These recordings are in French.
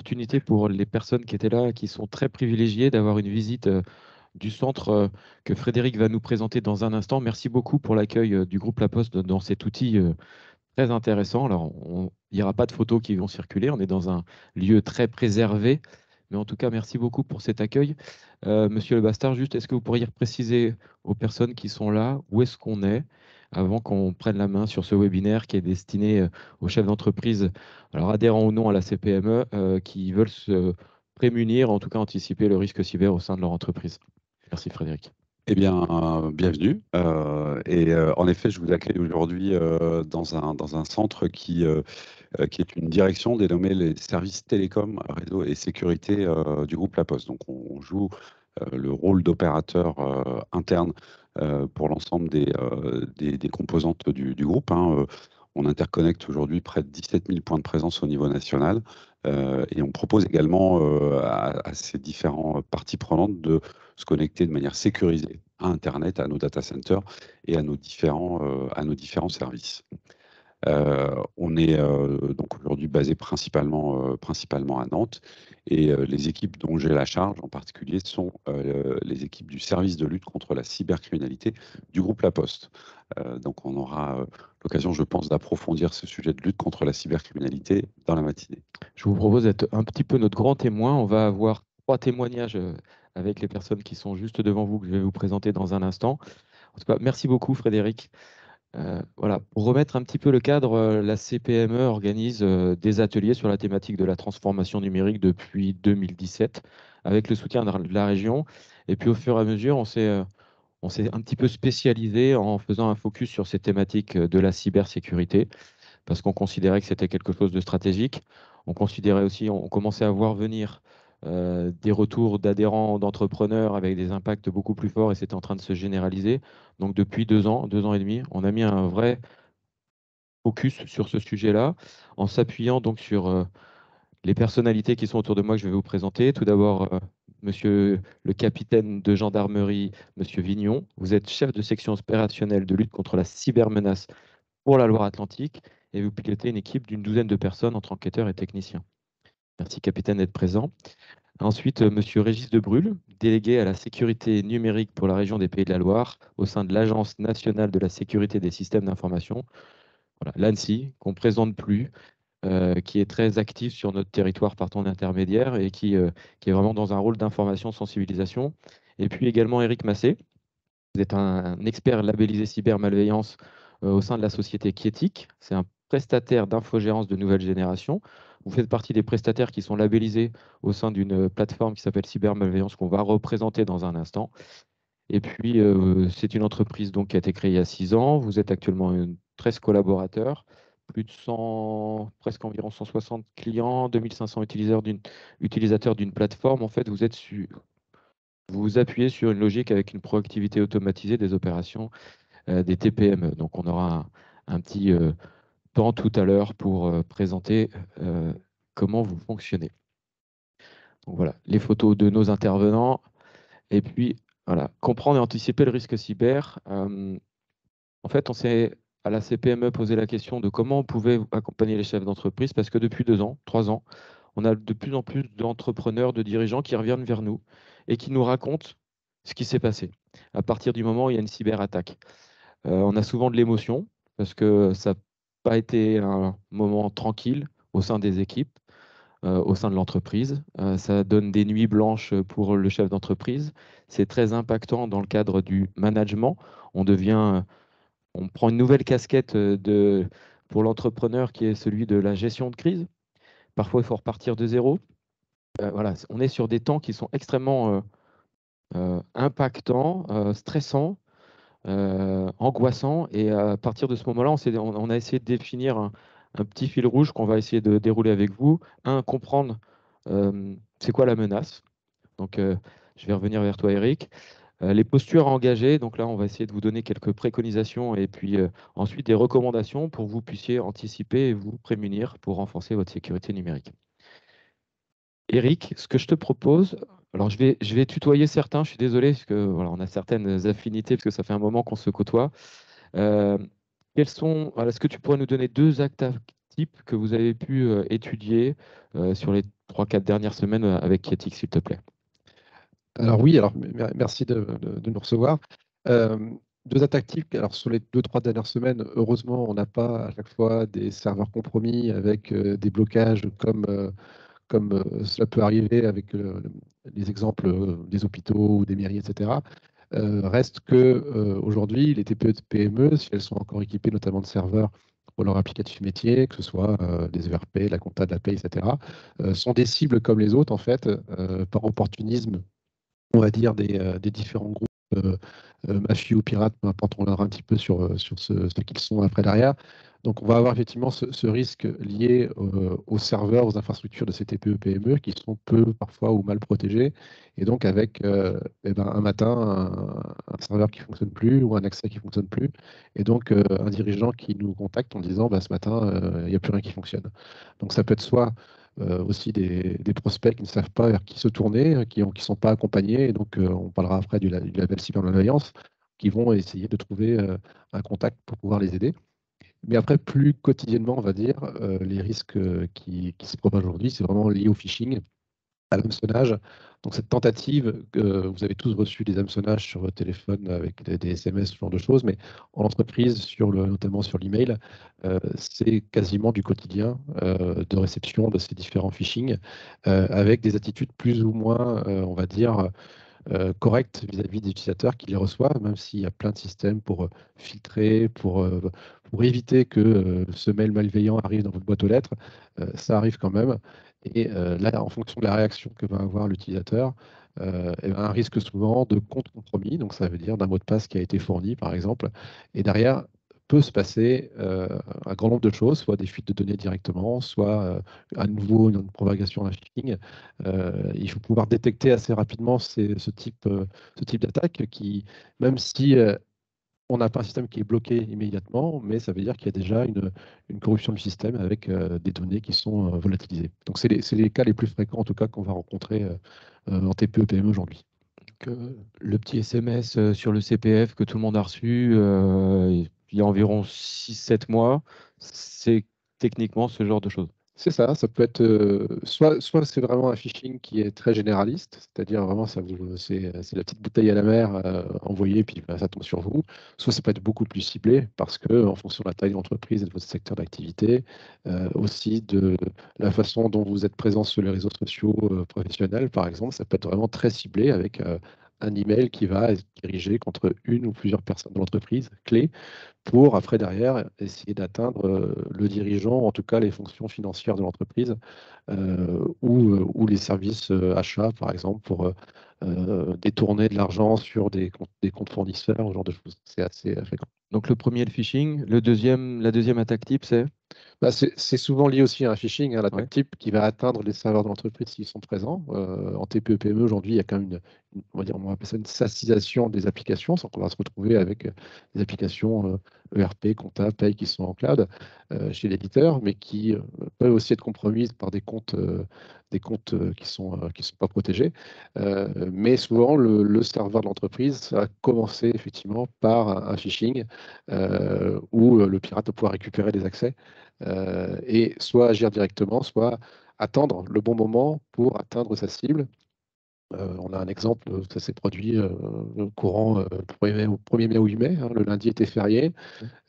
opportunité pour les personnes qui étaient là, qui sont très privilégiées, d'avoir une visite du centre que Frédéric va nous présenter dans un instant. Merci beaucoup pour l'accueil du groupe La Poste dans cet outil très intéressant. Alors, il n'y aura pas de photos qui vont circuler. On est dans un lieu très préservé. Mais en tout cas, merci beaucoup pour cet accueil. Monsieur Le Bastard, juste, est-ce que vous pourriez préciser aux personnes qui sont là où est-ce qu'on est avant qu'on prenne la main sur ce webinaire qui est destiné aux chefs d'entreprise, alors adhérents ou non à la CPME, qui veulent se prémunir, en tout cas anticiper le risque cyber au sein de leur entreprise. Merci Frédéric. Eh bien, bienvenue. En effet, je vous accueille aujourd'hui dans un centre qui est une direction dénommée les services télécom, réseau et sécurité du groupe La Poste. Donc, on joue le rôle d'opérateur interne pour l'ensemble des composantes du groupe, hein. On interconnecte aujourd'hui près de 17 000 points de présence au niveau national et on propose également à ces différentes parties prenantes de se connecter de manière sécurisée à Internet, à nos data centers et à nos différents services. On est donc aujourd'hui basé principalement à Nantes et les équipes dont j'ai la charge en particulier sont les équipes du service de lutte contre la cybercriminalité du groupe La Poste. Donc on aura l'occasion, je pense, d'approfondir ce sujet de lutte contre la cybercriminalité dans la matinée. Je vous propose d'être un petit peu notre grand témoin. On va avoir 3 témoignages avec les personnes qui sont juste devant vous, que je vais vous présenter dans un instant. En tout cas, merci beaucoup Frédéric. Voilà, pour remettre un petit peu le cadre, la CPME organise des ateliers sur la thématique de la transformation numérique depuis 2017, avec le soutien de la région. Et puis au fur et à mesure, on s'est un petit peu spécialisé en faisant un focus sur ces thématiques de la cybersécurité, parce qu'on considérait que c'était quelque chose de stratégique. On considérait aussi, on commençait à voir venir des retours d'adhérents, d'entrepreneurs avec des impacts beaucoup plus forts et c'était en train de se généraliser. Donc depuis 2 ans et demi, on a mis un vrai focus sur ce sujet-là en s'appuyant donc sur les personnalités qui sont autour de moi que je vais vous présenter. Tout d'abord, monsieur le capitaine de gendarmerie, monsieur Vignon. Vous êtes chef de section opérationnelle de lutte contre la cybermenace pour la Loire-Atlantique et vous pilotez une équipe d'une douzaine de personnes entre enquêteurs et techniciens. Merci, capitaine, d'être présent. Ensuite, monsieur Régis de Brûle, délégué à la sécurité numérique pour la région des Pays de la Loire au sein de l'Agence nationale de la sécurité des systèmes d'information, voilà, l'ANSSI, qu'on ne présente plus, qui est très actif sur notre territoire par ton intermédiaire et qui est vraiment dans un rôle d'information, sensibilisation. Et puis également Éric Massé, vous êtes un expert labellisé cybermalveillance au sein de la société Kietic. C'est un prestataire d'infogérance de nouvelle génération. Vous faites partie des prestataires qui sont labellisés au sein d'une plateforme qui s'appelle Cybermalveillance qu'on va représenter dans un instant. Et puis, c'est une entreprise donc, qui a été créée il y a 6 ans. Vous êtes actuellement 13 collaborateurs, plus de 100, presque environ 160 clients, 2500 utilisateurs d'une plateforme. En fait, vous vous appuyez sur une logique avec une proactivité automatisée des opérations des TPME. Donc, on aura un petit temps tout à l'heure pour présenter comment vous fonctionnez. Donc, voilà, les photos de nos intervenants. Et puis, voilà, comprendre et anticiper le risque cyber. En fait, on s'est à la CPME posé la question de comment on pouvait accompagner les chefs d'entreprise parce que depuis 2 ans, 3 ans, on a de plus en plus d'entrepreneurs, de dirigeants qui reviennent vers nous et qui nous racontent ce qui s'est passé à partir du moment où il y a une cyberattaque. On a souvent de l'émotion parce que ça n'a pas été un moment tranquille au sein des équipes, au sein de l'entreprise. Ça donne des nuits blanches pour le chef d'entreprise. C'est très impactant dans le cadre du management. On prend une nouvelle casquette pour l'entrepreneur qui est celui de la gestion de crise. Parfois, il faut repartir de zéro. Voilà, on est sur des temps qui sont extrêmement impactants, stressants, angoissants. Et à partir de ce moment-là, on a essayé de définir un petit fil rouge qu'on va essayer de dérouler avec vous. Comprendre c'est quoi la menace. Donc, je vais revenir vers toi, Eric. Les postures à engager, donc là, on va essayer de vous donner quelques préconisations et puis ensuite des recommandations pour que vous puissiez anticiper et vous prémunir pour renforcer votre sécurité numérique. Eric, ce que je te propose, alors je vais tutoyer certains, je suis désolé, parce que voilà, on a certaines affinités, parce que ça fait un moment qu'on se côtoie. Est-ce que tu pourrais nous donner 2 actes types que vous avez pu étudier sur les 3-4 dernières semaines avec Kietix, s'il te plaît. Alors oui, alors merci de nous recevoir. Euh, Deux attaques types. Alors sur les 2-3 dernières semaines, heureusement, on n'a pas à chaque fois des serveurs compromis avec des blocages comme cela peut arriver avec les exemples des hôpitaux ou des mairies, etc. Reste que aujourd'hui, les TPE et PME, si elles sont encore équipées notamment de serveurs pour leur applicatif métier, que ce soit des ERP, la compta, de la paie, etc., sont des cibles comme les autres, en fait, par opportunisme, on va dire, des différents groupes mafieux ou pirates, peu importe, on reviendra un petit peu sur ce qu'ils sont après derrière. Donc, on va avoir effectivement ce risque lié aux serveurs, aux infrastructures de ces TPE, PME qui sont peu parfois ou mal protégés. Et donc, avec un matin, un serveur qui ne fonctionne plus ou un accès qui ne fonctionne plus. Et donc, un dirigeant qui nous contacte en disant, bah, ce matin, il n'y a plus rien qui fonctionne. Donc, ça peut être soit aussi des prospects qui ne savent pas vers qui se tourner, qui ne sont pas accompagnés. Et donc, on parlera après du label cybermalveillance, qui vont essayer de trouver un contact pour pouvoir les aider. Mais après, plus quotidiennement, on va dire, les risques qui se propagent aujourd'hui, c'est vraiment lié au phishing, à l'hameçonnage. Donc cette tentative, vous avez tous reçu des hameçonnages sur votre téléphone avec des SMS, ce genre de choses, mais en entreprise, notamment sur l'email, c'est quasiment du quotidien de réception de ces différents phishing, avec des attitudes plus ou moins, on va dire, correctes vis-à-vis des utilisateurs qui les reçoivent, même s'il y a plein de systèmes pour filtrer, pour éviter que ce mail malveillant arrive dans votre boîte aux lettres. Ça arrive quand même. Et là, en fonction de la réaction que va avoir l'utilisateur, eh ben, un risque souvent de compte compromis, donc ça veut dire d'un mot de passe qui a été fourni, par exemple. Et derrière, peut se passer un grand nombre de choses, soit des fuites de données directement, soit à nouveau une propagation d'un phishing. Il faut pouvoir détecter assez rapidement ce type d'attaque qui, même si on n'a pas un système qui est bloqué immédiatement, mais ça veut dire qu'il y a déjà une corruption du système avec des données qui sont volatilisées. Donc, c'est les cas les plus fréquents, en tout cas, qu'on va rencontrer en TPE, PME aujourd'hui. Le petit SMS sur le CPF que tout le monde a reçu il y a environ 6-7 mois, c'est techniquement ce genre de choses. C'est ça, ça peut être soit c'est vraiment un phishing qui est très généraliste, c'est-à-dire vraiment c'est la petite bouteille à la mer envoyée puis bah, ça tombe sur vous. Soit ça peut être beaucoup plus ciblé parce que en fonction de la taille de l'entreprise et de votre secteur d'activité, aussi de la façon dont vous êtes présent sur les réseaux sociaux professionnels, par exemple, ça peut être vraiment très ciblé avec un email qui va être dirigé contre une ou plusieurs personnes de l'entreprise clés pour après derrière essayer d'atteindre le dirigeant, en tout cas les fonctions financières de l'entreprise ou les services achats, par exemple, pour détourner de l'argent sur des comptes fournisseurs, ce genre de choses. C'est assez fréquent. Donc le premier, le phishing. La deuxième attaque type, c'est Bah, c'est souvent lié aussi à un phishing, hein, l'attaque Ouais. type qui va atteindre les serveurs de l'entreprise s'ils sont présents. En TPE, PME, aujourd'hui, il y a quand même on va dire, on va appeler ça une SaaSisation des applications, sans qu'on va se retrouver avec des applications ERP, compta, paye qui sont en cloud chez l'éditeur, mais qui peuvent aussi être compromises par des comptes qui sont pas protégés. Mais souvent, le serveur de l'entreprise a commencé effectivement par un phishing où le pirate va pouvoir récupérer des accès et soit agir directement, soit attendre le bon moment pour atteindre sa cible. On a un exemple, ça s'est produit courant 1er mai ou 8 mai, hein, le lundi était férié.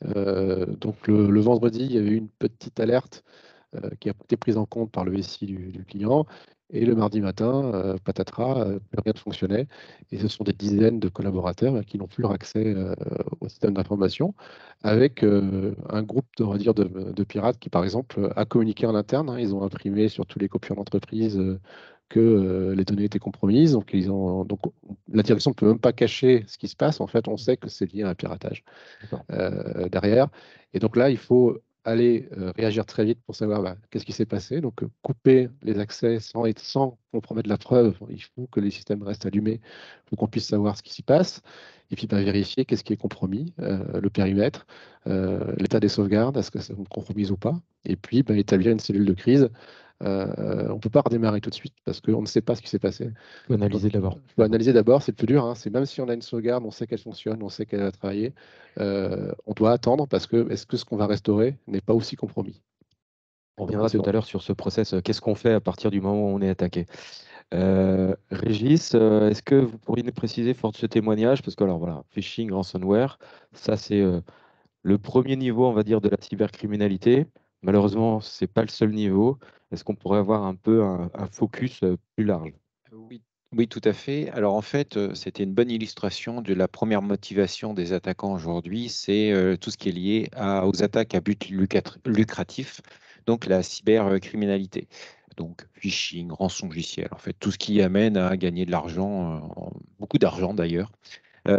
Donc le vendredi, il y avait eu une petite alerte qui a été prise en compte par le SI du client. Et le mardi matin, patatras, plus rien ne fonctionnait. Et ce sont des dizaines de collaborateurs qui n'ont plus leur accès au système d'information, avec un groupe, on va dire, de pirates qui, par exemple, a communiqué en interne. Hein. Ils ont imprimé sur tous les copieurs d'entreprise que les données étaient compromises. Donc la direction ne peut même pas cacher ce qui se passe. En fait, on sait que c'est lié à un piratage derrière. Et donc là, il faut aller réagir très vite pour savoir bah, qu'est-ce qui s'est passé. Donc, couper les accès sans compromettre la preuve. Il faut que les systèmes restent allumés pour qu'on puisse savoir ce qui s'y passe. Et puis, bah, vérifier qu'est-ce qui est compromis, le périmètre, l'état des sauvegardes, est-ce que c'est compromis ou pas. Et puis, bah, établir une cellule de crise. On ne peut pas redémarrer tout de suite parce qu'on ne sait pas ce qui s'est passé. Il faut analyser d'abord. Il faut analyser d'abord, c'est le plus dur. Hein. C'est même si on a une sauvegarde, on sait qu'elle fonctionne, on sait qu'elle va travailler, on doit attendre parce que est-ce que ce qu'on va restaurer n'est pas aussi compromis? On reviendra tout à l'heure sur ce process. Qu'est-ce qu'on fait à partir du moment où on est attaqué? Régis, est-ce que vous pourriez nous préciser, fort de ce témoignage, parce que alors voilà, phishing, ransomware, ça c'est le premier niveau, on va dire, de la cybercriminalité. Malheureusement, c'est pas le seul niveau. Est-ce qu'on pourrait avoir un peu un focus plus large? Oui, oui, tout à fait. Alors en fait, c'était une bonne illustration de la première motivation des attaquants aujourd'hui, c'est tout ce qui est lié aux attaques à but lucratif, donc la cybercriminalité. Donc phishing, rançongiciel, en fait, tout ce qui amène à gagner de l'argent, beaucoup d'argent d'ailleurs.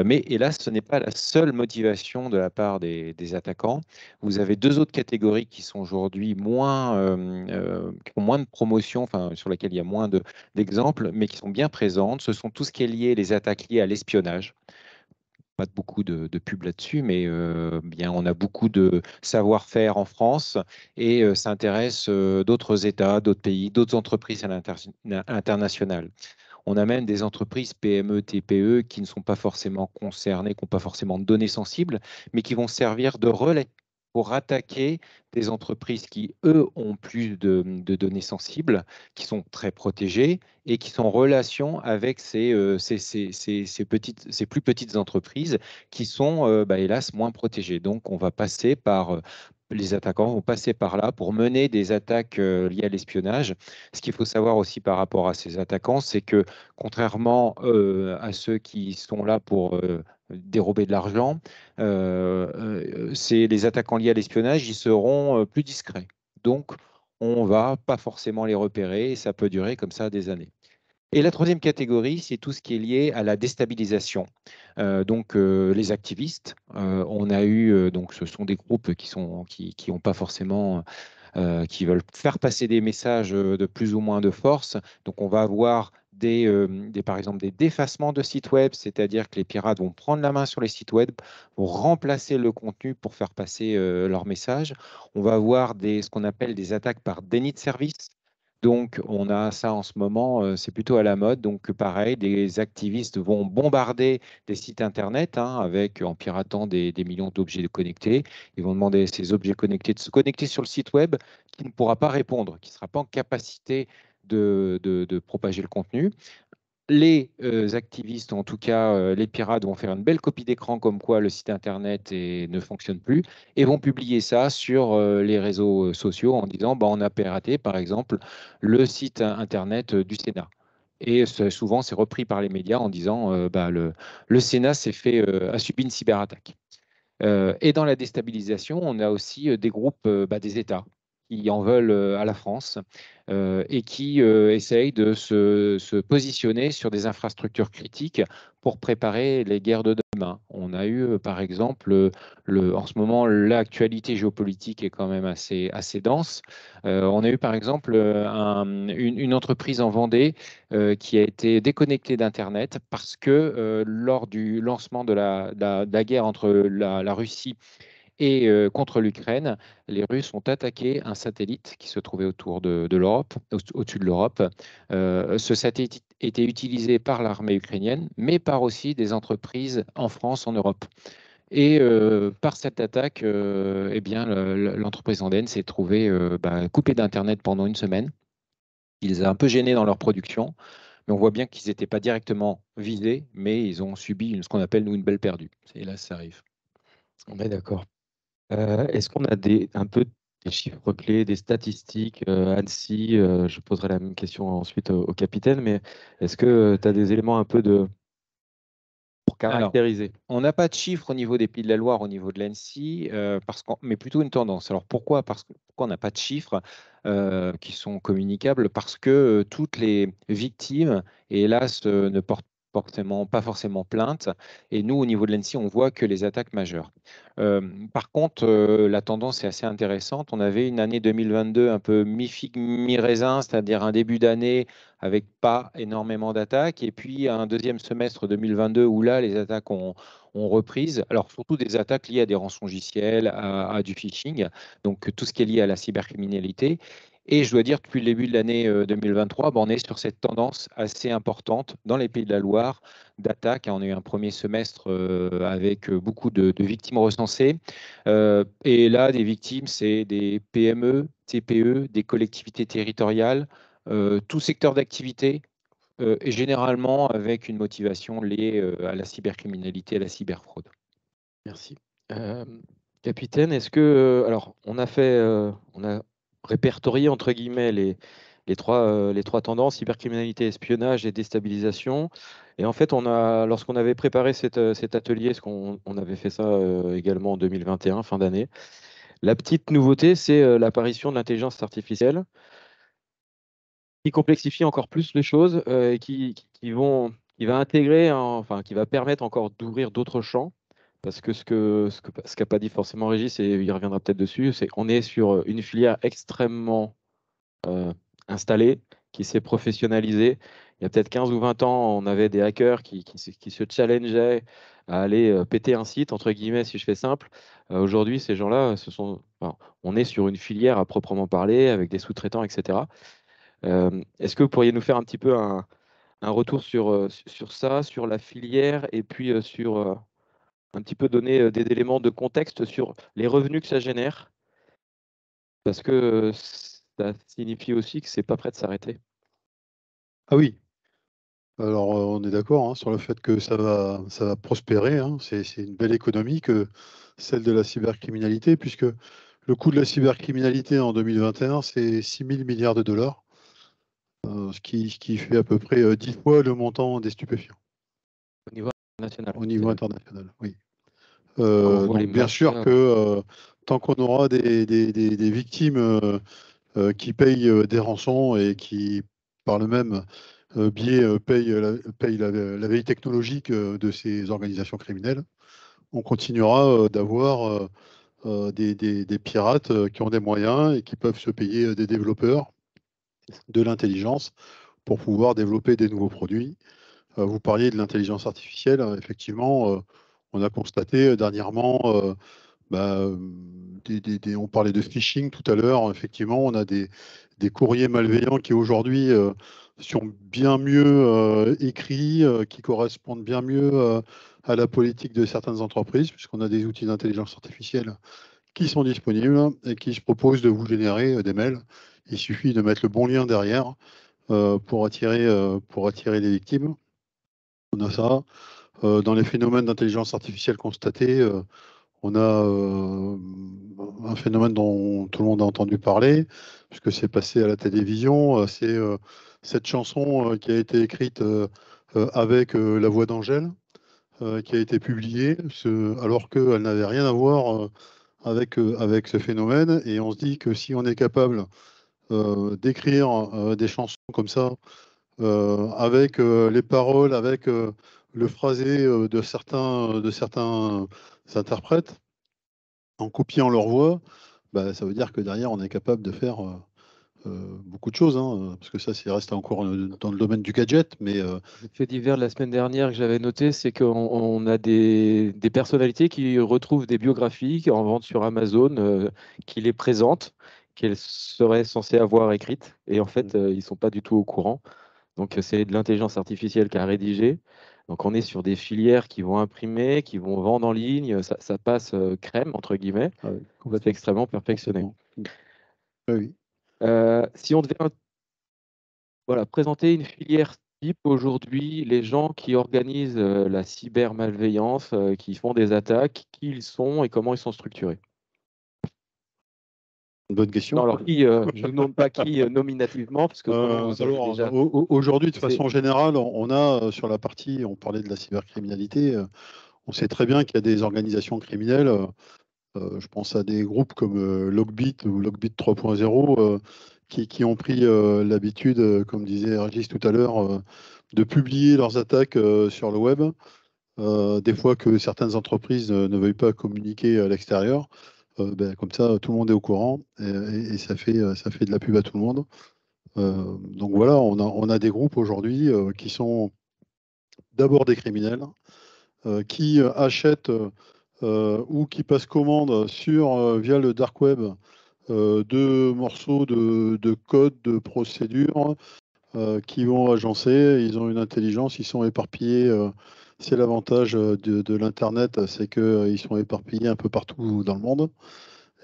Mais hélas, ce n'est pas la seule motivation de la part des attaquants. Vous avez deux autres catégories qui sont aujourd'hui qui ont moins de promotion, enfin, sur lesquelles il y a moins d'exemples, mais qui sont bien présentes. Ce sont tout ce qui est lié, les attaques liées à l'espionnage. Pas beaucoup de pub là-dessus, mais bien, on a beaucoup de savoir-faire en France et ça intéresse d'autres États, d'autres pays, d'autres entreprises à l'international. On a même des entreprises PME, TPE qui ne sont pas forcément concernées, qui n'ont pas forcément de données sensibles, mais qui vont servir de relais pour attaquer des entreprises qui, eux, ont plus de données sensibles, qui sont très protégées et qui sont en relation avec ces plus petites entreprises qui sont, hélas, moins protégées. Donc, on va passer par, les attaquants vont passer par là pour mener des attaques liées à l'espionnage. Ce qu'il faut savoir aussi par rapport à ces attaquants, c'est que contrairement à ceux qui sont là pour dérober de l'argent, c'est les attaquants liés à l'espionnage, ils seront plus discrets. Donc, on va pas forcément les repérer et ça peut durer comme ça des années. Et la troisième catégorie, c'est tout ce qui est lié à la déstabilisation. Les activistes, on a eu, donc ce sont des groupes qui ont pas forcément qui veulent faire passer des messages de plus ou moins de force. Donc, on va avoir par exemple des défacements de sites web, c'est-à-dire que les pirates vont prendre la main sur les sites web, vont remplacer le contenu pour faire passer leur message. On va avoir ce qu'on appelle des attaques par déni de service. Donc, on a ça en ce moment, c'est plutôt à la mode. Donc, pareil, des activistes vont bombarder des sites Internet en piratant des millions d'objets connectés. Ils vont demander à ces objets connectés de se connecter sur le site web qui ne pourra pas répondre, qui ne sera pas en capacité de propager le contenu. Les activistes, en tout cas les pirates, vont faire une belle copie d'écran comme quoi le site internet ne fonctionne plus et vont publier ça sur les réseaux sociaux en disant on a piraté par exemple le site internet du Sénat. Et souvent c'est repris par les médias en disant le Sénat a subi une cyberattaque. Et dans la déstabilisation, on a aussi des groupes, des États qui en veulent à la France et qui essayent de se positionner sur des infrastructures critiques pour préparer les guerres de demain. On a eu, par exemple, en ce moment, l'actualité géopolitique est quand même assez dense. On a eu, par exemple, une entreprise en Vendée qui a été déconnectée d'Internet parce que lors du lancement de la guerre entre la Russie et contre l'Ukraine, les Russes ont attaqué un satellite qui se trouvait autour de l'Europe, au-dessus de l'Europe. Ce satellite était utilisé par l'armée ukrainienne, mais par aussi des entreprises en France, en Europe. Et par cette attaque, l'entreprise Andenne s'est trouvée coupée d'Internet pendant une semaine. Il les a un peu gênés dans leur production, mais on voit bien qu'ils n'étaient pas directement visés, mais ils ont subi ce qu'on appelle, nous, une belle perdue. Et là, ça arrive. On est d'accord. Est-ce qu'on a un peu des chiffres clés, des statistiques, Annecy, je poserai la même question ensuite au capitaine, mais est-ce que tu as des éléments un peu pour Alors, caractériser? on n'a pas de chiffres au niveau des Pays de la Loire, au niveau de l'ANSSI, mais plutôt une tendance. Alors pourquoi? Pourquoi on n'a pas de chiffres qui sont communicables? Parce que toutes les victimes, hélas, ne portent pas forcément plainte. Et nous, au niveau de l'ANSSI, on voit que les attaques majeures. Par contre, la tendance est assez intéressante. On avait une année 2022 un peu mi-figue, mi-raisin, c'est-à-dire un début d'année avec pas énormément d'attaques. Et puis un deuxième semestre 2022 où là, les attaques ont reprise. Alors surtout des attaques liées à des rançongiciels, à du phishing, donc tout ce qui est lié à la cybercriminalité. Et je dois dire, depuis le début de l'année 2023, on est sur cette tendance assez importante dans les Pays de la Loire d'attaque. On a eu un premier semestre avec beaucoup de victimes recensées. Et là, des victimes, c'est des PME, TPE, des collectivités territoriales, tout secteur d'activité, et généralement avec une motivation liée à la cybercriminalité, à la cyberfraude. Merci. Capitaine, est-ce que, alors, on a répertorié entre guillemets les trois tendances, cybercriminalité, espionnage et déstabilisation. Et en fait, lorsqu'on avait préparé cet atelier, parce qu'on avait fait ça également en 2021, fin d'année, la petite nouveauté, c'est l'apparition de l'intelligence artificielle qui complexifie encore plus les choses et qui va intégrer, enfin, qui va permettre encore d'ouvrir d'autres champs. Parce que ce qu'a pas dit forcément Régis, et il reviendra peut-être dessus, c'est qu'on est sur une filière extrêmement installée, qui s'est professionnalisée. Il y a peut-être 15 ou 20 ans, on avait des hackers qui se challengeaient à aller péter un site, entre guillemets, si je fais simple. Aujourd'hui, ces gens-là, enfin, on est sur une filière à proprement parler, avec des sous-traitants, etc. Est-ce que vous pourriez nous faire un petit peu un retour sur ça, sur la filière, et puis sur un petit peu donner des éléments de contexte sur les revenus que ça génère, parce que ça signifie aussi que c'est pas prêt de s'arrêter. Ah oui, alors on est d'accord sur le fait que ça va prospérer. C'est une belle économie que celle de la cybercriminalité, puisque le coût de la cybercriminalité en 2021, c'est 6 000 milliards de dollars, ce qui fait à peu près 10 fois le montant des stupéfiants Au niveau international. au niveau international. Oui. Quand on voit les Donc bien sûr mafias, que tant qu'on aura des victimes qui payent des rançons et qui, par le même biais, payent la veille technologique de ces organisations criminelles, on continuera d'avoir des pirates qui ont des moyens et qui peuvent se payer des développeurs de l'intelligence pour pouvoir développer des nouveaux produits. Vous parliez de l'intelligence artificielle. Effectivement, on a constaté dernièrement, on parlait de phishing tout à l'heure. Effectivement, on a des courriers malveillants qui aujourd'hui sont bien mieux écrits, qui correspondent bien mieux à la politique de certaines entreprises, puisqu'on a des outils d'intelligence artificielle qui sont disponibles et qui se proposent de vous générer des mails. Il suffit de mettre le bon lien derrière pour attirer les victimes. On a ça. Dans les phénomènes d'intelligence artificielle constatés, on a un phénomène dont tout le monde a entendu parler, puisque c'est passé à la télévision. C'est cette chanson qui a été écrite avec la voix d'Angèle, qui a été publiée, alors qu'elle n'avait rien à voir avec ce phénomène. Et on se dit que si on est capable d'écrire des chansons comme ça, avec les paroles, avec le phrasé de certains interprètes, en copiant leur voix, ça veut dire que derrière, on est capable de faire beaucoup de choses, parce que ça, reste encore dans le domaine du gadget, mais le fait divers de la semaine dernière que j'avais noté, c'est qu'on a des personnalités qui retrouvent des biographies en vente sur Amazon, qui les présentent, qu'elles seraient censées avoir écrites, et en fait, ils ne sont pas du tout au courant. Donc, c'est de l'intelligence artificielle qui a rédigé. Donc, on est sur des filières qui vont imprimer, qui vont vendre en ligne. Ça passe crème, entre guillemets. C'est extrêmement perfectionné. Oui. Si on devait présenter une filière type aujourd'hui, les gens qui organisent la cybermalveillance, qui font des attaques, qui ils sont et comment ils sont structurés? Une bonne question. Non, alors je ne nomme pas qui nominativement, parce que vous avez déjà... Aujourd'hui, de façon générale, on a sur la partie, on parlait de la cybercriminalité, on sait très bien qu'il y a des organisations criminelles. Je pense à des groupes comme Logbit ou Logbit 3.0 qui ont pris l'habitude, comme disait Régis tout à l'heure, de publier leurs attaques sur le web. Des fois que certaines entreprises ne veuillent pas communiquer à l'extérieur. Comme ça, tout le monde est au courant et ça fait de la pub à tout le monde. Donc voilà, on a des groupes aujourd'hui qui sont d'abord des criminels, qui achètent ou qui passent commande via le dark web 2 morceaux de code, de procédure qui vont agencer. Ils ont une intelligence, ils sont éparpillés. C'est l'avantage de l'Internet, c'est qu'ils sont éparpillés un peu partout dans le monde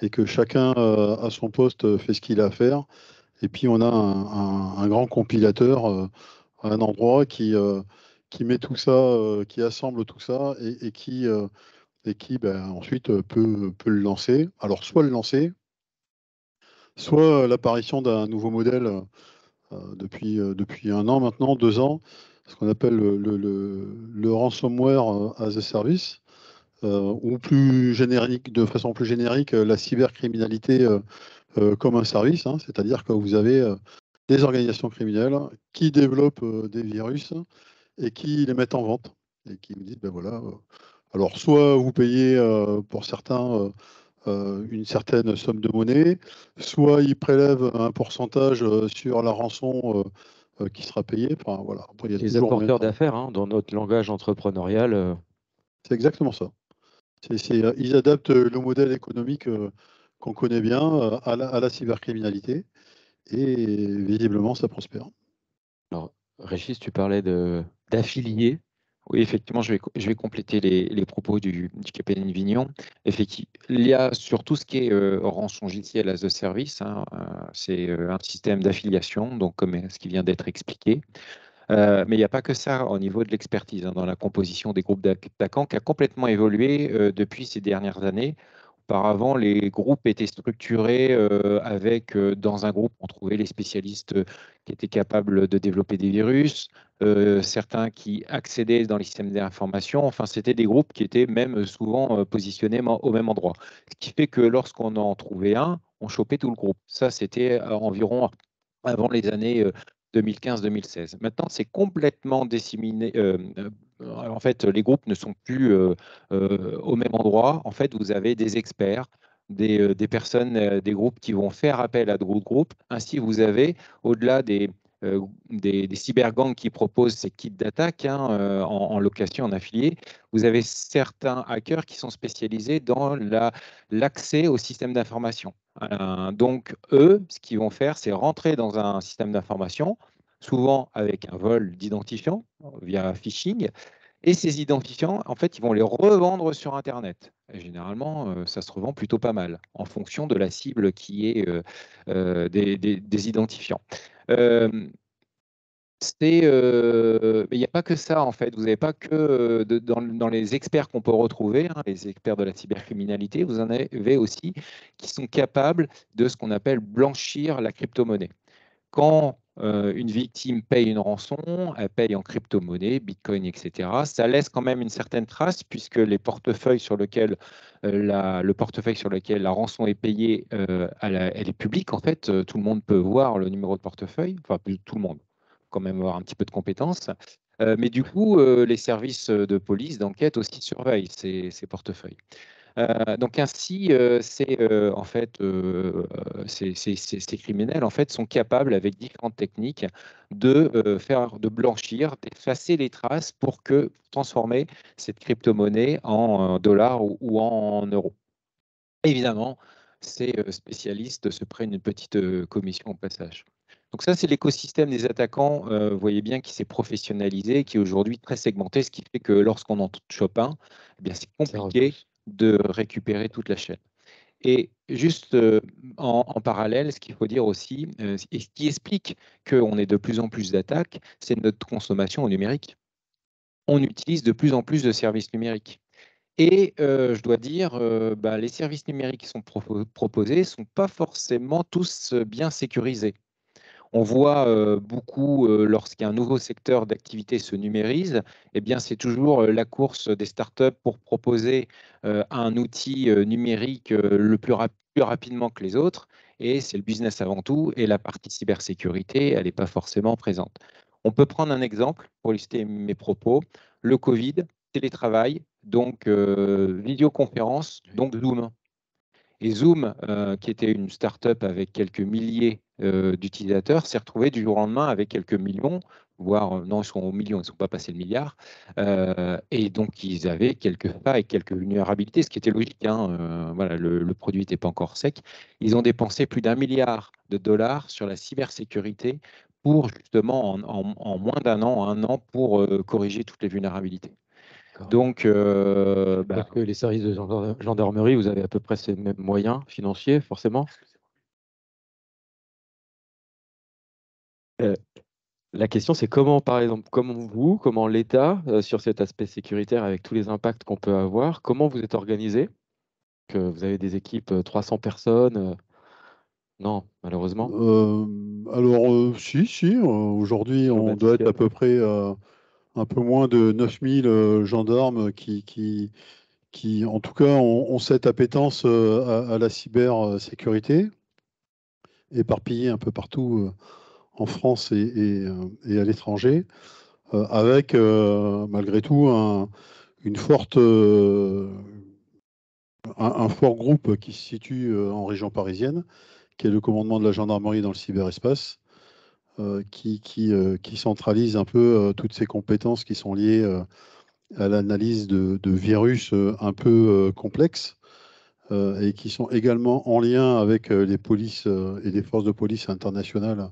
et que chacun à son poste fait ce qu'il a à faire. Et puis on a un grand compilateur à un endroit qui met tout ça, qui assemble tout ça et qui ben, ensuite peut le lancer. Alors soit le lancer, soit l'apparition d'un nouveau modèle depuis 1 an maintenant, 2 ans, ce qu'on appelle le ransomware as a service, ou plus générique, de façon plus générique, la cybercriminalité comme un service, hein, c'est-à-dire que vous avez des organisations criminelles qui développent des virus et qui les mettent en vente et qui vous disent, ben voilà, alors soit vous payez pour certains une certaine somme de monnaie, soit ils prélèvent un pourcentage sur la rançon qui sera payée. Enfin, voilà. Après, il y a Les toujours moyen de apporteurs faire. d'affaires, hein, dans notre langage entrepreneurial. C'est exactement ça. Ils adaptent le modèle économique qu'on connaît bien à la cybercriminalité et visiblement ça prospère. Alors, Régis, tu parlais d'affiliés. Oui, effectivement, je vais compléter les propos du capitaine Vignon. Effectivement, il y a sur tout ce qui est rançongiciel as a service, hein, c'est un système d'affiliation, donc comme ce qui vient d'être expliqué. Mais il n'y a pas que ça au niveau de l'expertise, hein, dans la composition des groupes d'attaquants qui a complètement évolué depuis ces dernières années. Auparavant, les groupes étaient structurés avec, dans un groupe, on trouvait les spécialistes qui étaient capables de développer des virus, certains qui accédaient dans les systèmes d'information. Enfin, c'était des groupes qui étaient même souvent positionnés au même endroit. Ce qui fait que lorsqu'on en trouvait un, on chopait tout le groupe. Ça, c'était environ avant les années 2015-2016. Maintenant, c'est complètement disséminé. En fait, les groupes ne sont plus au même endroit. En fait, vous avez des experts, des personnes, des groupes qui vont faire appel à d'autres groupes. Ainsi, vous avez, au-delà des cybergangs qui proposent ces kits d'attaque, hein, en location, en affilié, vous avez certains hackers qui sont spécialisés dans l'accès au système d'information. Donc, eux, ce qu'ils vont faire, c'est rentrer dans un système d'information, souvent avec un vol d'identifiant via phishing. Et ces identifiants, en fait, ils vont les revendre sur Internet. Et généralement, ça se revend plutôt pas mal, en fonction de la cible qui est des identifiants. Mais il n'y a pas que ça, en fait. Vous n'avez pas que dans les experts qu'on peut retrouver, hein, les experts de la cybercriminalité, vous en avez aussi qui sont capables de ce qu'on appelle blanchir la crypto-monnaie. Quand une victime paye une rançon, elle paye en crypto-monnaie, Bitcoin, etc., ça laisse quand même une certaine trace puisque les portefeuilles sur lesquels le portefeuille sur lequel la rançon est payée, elle est publique. En fait, tout le monde peut voir le numéro de portefeuille, enfin tout le monde, quand même avoir un petit peu de compétences. Mais du coup, les services de police, d'enquête aussi surveillent ces portefeuilles. Donc ainsi, en fait, ces criminels en fait sont capables avec différentes techniques de blanchir, d'effacer les traces pour transformer cette crypto-monnaie en dollars ou en euros. Évidemment, ces spécialistes se prennent une petite commission au passage. Donc ça, c'est l'écosystème des attaquants, vous voyez bien, qui s'est professionnalisé, qui est aujourd'hui très segmenté, ce qui fait que lorsqu'on en chope un, eh bien, c'est compliqué de récupérer toute la chaîne. Et juste en parallèle, ce qu'il faut dire aussi, et ce qui explique qu'on ait de plus en plus d'attaques, c'est notre consommation au numérique. On utilise de plus en plus de services numériques. Et je dois dire, les services numériques qui sont proposés ne sont pas forcément tous bien sécurisés. On voit beaucoup, lorsqu'un nouveau secteur d'activité se numérise, eh bien, c'est toujours la course des startups pour proposer un outil numérique plus rapidement que les autres. Et c'est le business avant tout. Et la partie cybersécurité, elle n'est pas forcément présente. On peut prendre un exemple pour illustrer mes propos. Le Covid, télétravail, donc vidéoconférence, donc Zoom. Et Zoom, qui était une start-up avec quelques milliers d'utilisateurs, s'est retrouvé du jour au lendemain avec quelques millions, voire non, ils sont au million, ils ne sont pas passés le milliard. Et donc, ils avaient quelques failles, quelques vulnérabilités, ce qui était logique, hein. Voilà, le produit n'était pas encore sec. Ils ont dépensé plus d'1 milliard de dollars sur la cybersécurité pour justement, en moins d'un an, un an, pour corriger toutes les vulnérabilités. Donc, Parce que les services de gendarmerie, vous avez à peu près ces mêmes moyens financiers, forcément. La question, c'est comment, par exemple, comment l'État, sur cet aspect sécuritaire, avec tous les impacts qu'on peut avoir, comment vous êtes organisé? Que vous avez des équipes, 300 personnes? Non, malheureusement. Alors, si, aujourd'hui, on doit être à peu près un peu moins de 9000 gendarmes qui, en tout cas, ont cette appétence à la cybersécurité, éparpillés un peu partout en France et à l'étranger, avec malgré tout une forte, un fort groupe qui se situe en région parisienne, qui est le commandement de la gendarmerie dans le cyberespace, qui centralise un peu toutes ces compétences qui sont liées à l'analyse de virus un peu complexes et qui sont également en lien avec les polices et les forces de police internationales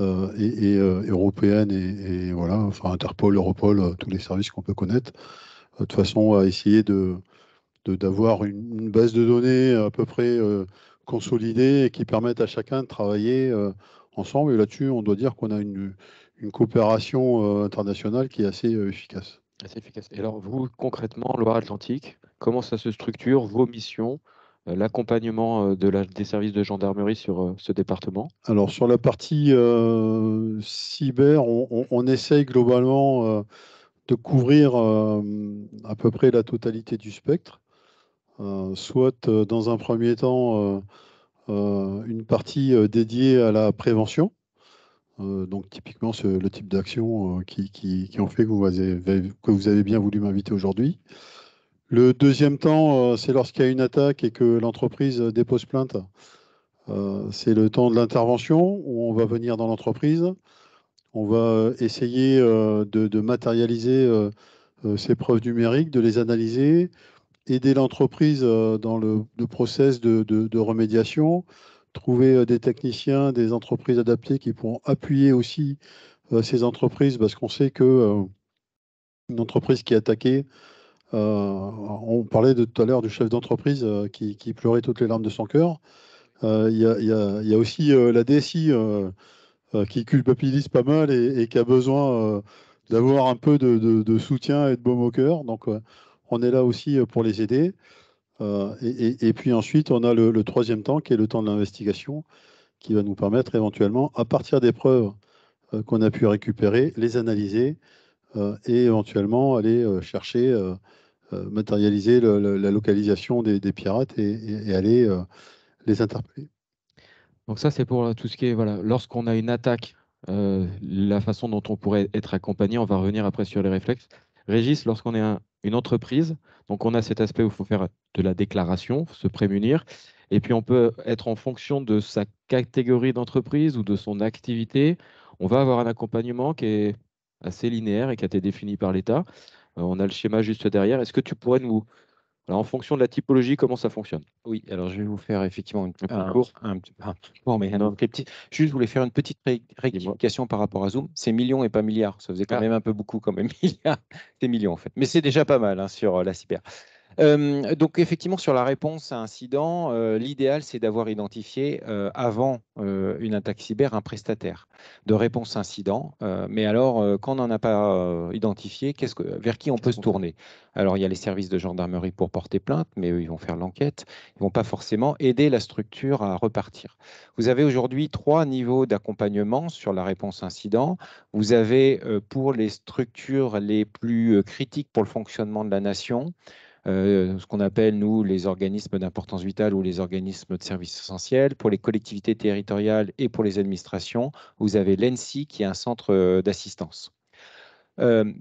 et européennes et voilà, enfin Interpol, Europol, tous les services qu'on peut connaître, de façon à essayer d'avoir une base de données à peu près consolidée et qui permette à chacun de travailler ensemble. Et là-dessus, on doit dire qu'on a une coopération internationale qui est assez efficace. Assez efficace. Et alors, vous, concrètement, Loire-Atlantique, comment ça se structure, vos missions, l'accompagnement des services de gendarmerie sur ce département? Alors, sur la partie cyber, on essaye globalement de couvrir à peu près la totalité du spectre, soit dans un premier temps une partie dédiée à la prévention. Donc typiquement le type d'action qui ont fait que vous avez bien voulu m'inviter aujourd'hui. Le deuxième temps, c'est lorsqu'il y a une attaque et que l'entreprise dépose plainte. C'est le temps de l'intervention où on va venir dans l'entreprise. On va essayer de matérialiser ces preuves numériques, de les analyser, aider l'entreprise dans le process de remédiation, trouver des techniciens, des entreprises adaptées qui pourront appuyer aussi ces entreprises, parce qu'on sait que une entreprise qui est attaquée, on parlait tout à l'heure du chef d'entreprise qui pleurait toutes les larmes de son cœur. Il y a aussi la DSI qui culpabilise pas mal et qui a besoin d'avoir un peu de soutien et de baume au cœur. Donc, on est là aussi pour les aider. Et puis ensuite, on a le troisième temps qui est le temps de l'investigation qui va nous permettre éventuellement, à partir des preuves qu'on a pu récupérer, les analyser et éventuellement aller chercher, matérialiser la localisation des pirates et aller les interpeller. Donc ça, c'est pour tout ce qui est, voilà, lorsqu'on a une attaque, la façon dont on pourrait être accompagné, on va revenir après sur les réflexes. Régis, lorsqu'on est une entreprise, donc on a cet aspect où il faut faire de la déclaration, se prémunir, et puis on peut être en fonction de sa catégorie d'entreprise ou de son activité, on va avoir un accompagnement qui est assez linéaire et qui a été défini par l'État. On a le schéma juste derrière. Est-ce que tu pourrais nous, alors, en fonction de la typologie, comment ça fonctionne? Oui, alors je vais vous faire effectivement court. mais un petit. Juste, je voulais faire une petite rectification par rapport à Zoom. C'est millions et pas milliards. Ça faisait quand même un peu beaucoup comme milliards. C'est millions en fait. Mais c'est déjà pas mal sur la cyber. Donc effectivement, sur la réponse à incident, l'idéal, c'est d'avoir identifié avant une attaque cyber un prestataire de réponse incident. Mais alors, quand on n'en a pas identifié, vers qui on peut se tourner? Alors, il y a les services de gendarmerie pour porter plainte, mais eux, ils vont faire l'enquête. Ils ne vont pas forcément aider la structure à repartir. Vous avez aujourd'hui 3 niveaux d'accompagnement sur la réponse incident. Vous avez pour les structures les plus critiques pour le fonctionnement de la nation, ce qu'on appelle, nous, les organismes d'importance vitale ou les organismes de services essentiels. Pour les collectivités territoriales et pour les administrations, vous avez l'ENSI qui est un centre d'assistance.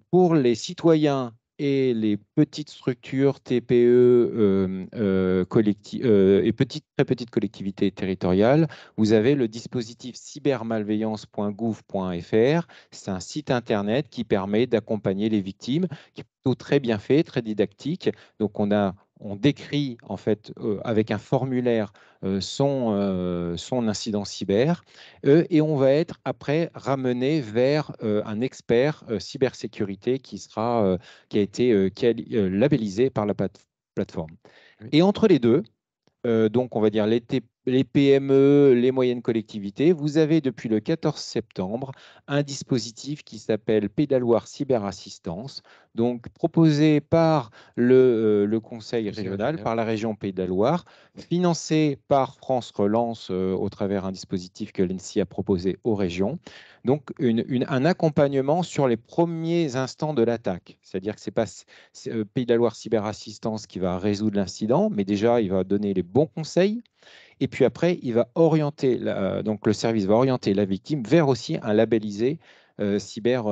Pour les citoyens et les petites structures TPE et très petites collectivités territoriales, vous avez le dispositif cybermalveillance.gouv.fr. C'est un site internet qui permet d'accompagner les victimes, qui est plutôt très bien fait, très didactique. Donc on décrit en fait avec un formulaire son incident cyber et on va être après ramené vers un expert cybersécurité qui a été labellisé par la plateforme. Oui. Et entre les deux, donc on va dire les PME, les moyennes collectivités, vous avez depuis le 14 septembre un dispositif qui s'appelle Pays de la Loire Cyberassistance, donc proposé par le Conseil régional, par la région Pays de la Loire, financé par France Relance au travers d'un dispositif que l'ENSI a proposé aux régions. Donc un accompagnement sur les premiers instants de l'attaque, c'est-à-dire que ce n'est pas Pays de la Loire Cyberassistance qui va résoudre l'incident, mais déjà il va donner les bons conseils. Et puis après, il va orienter, donc le service va orienter la victime vers aussi un labellisé cyber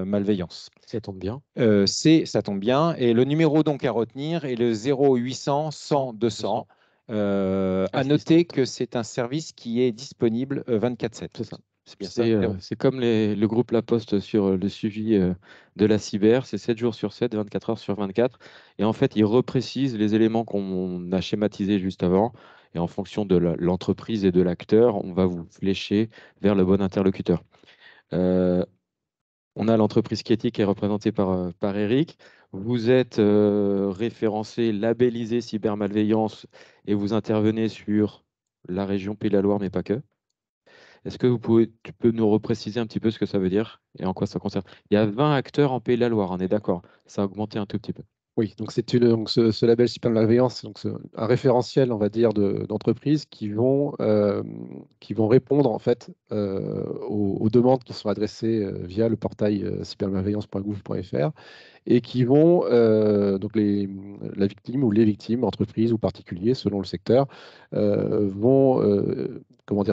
malveillance. Ça tombe bien. Ça tombe bien. Et le numéro donc à retenir est le 0800 100 200. À noter que c'est un service qui est disponible 24/7. C'est ça. C'est bien ça. C'est comme le groupe La Poste sur le suivi de la cyber, c'est 7 jours sur 7, 24 heures sur 24. Et en fait, il reprécise les éléments qu'on a schématisés juste avant. Et en fonction de l'entreprise et de l'acteur, on va vous flécher vers le bon interlocuteur. On a l'entreprise Kieti qui est représentée par Eric. Vous êtes référencé, labellisé cybermalveillance et vous intervenez sur la région Pays de la Loire, mais pas que. Est-ce que tu peux nous repréciser un petit peu ce que ça veut dire et en quoi ça concerne? Il y a 20 acteurs en Pays de la Loire, on est d'accord. Ça a augmenté un tout petit peu. Oui, donc ce label cybermalveillance, c'est donc un référentiel, on va dire, d'entreprises qui vont répondre en fait aux demandes qui sont adressées via le portail cybermalveillance.gouv.fr et qui vont, donc la victime ou les victimes, entreprises ou particuliers, selon le secteur, vont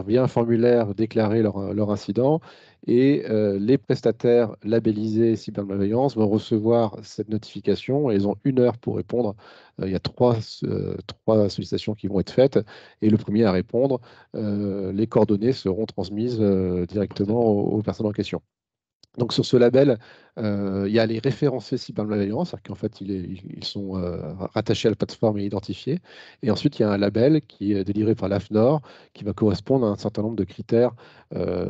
via un formulaire déclarer leur incident et les prestataires labellisés cybermalveillance vont recevoir cette notification et ils ont 1 heure pour répondre. Il y a trois sollicitations qui vont être faites et le premier à répondre, les coordonnées seront transmises directement aux personnes en question. Donc sur ce label, il y a les référencés cybermalveillance, c'est-à-dire qu'en fait, ils sont rattachés à la plateforme et identifiés. Et ensuite, il y a un label qui est délivré par l'AFNOR, qui va correspondre à un certain nombre de critères,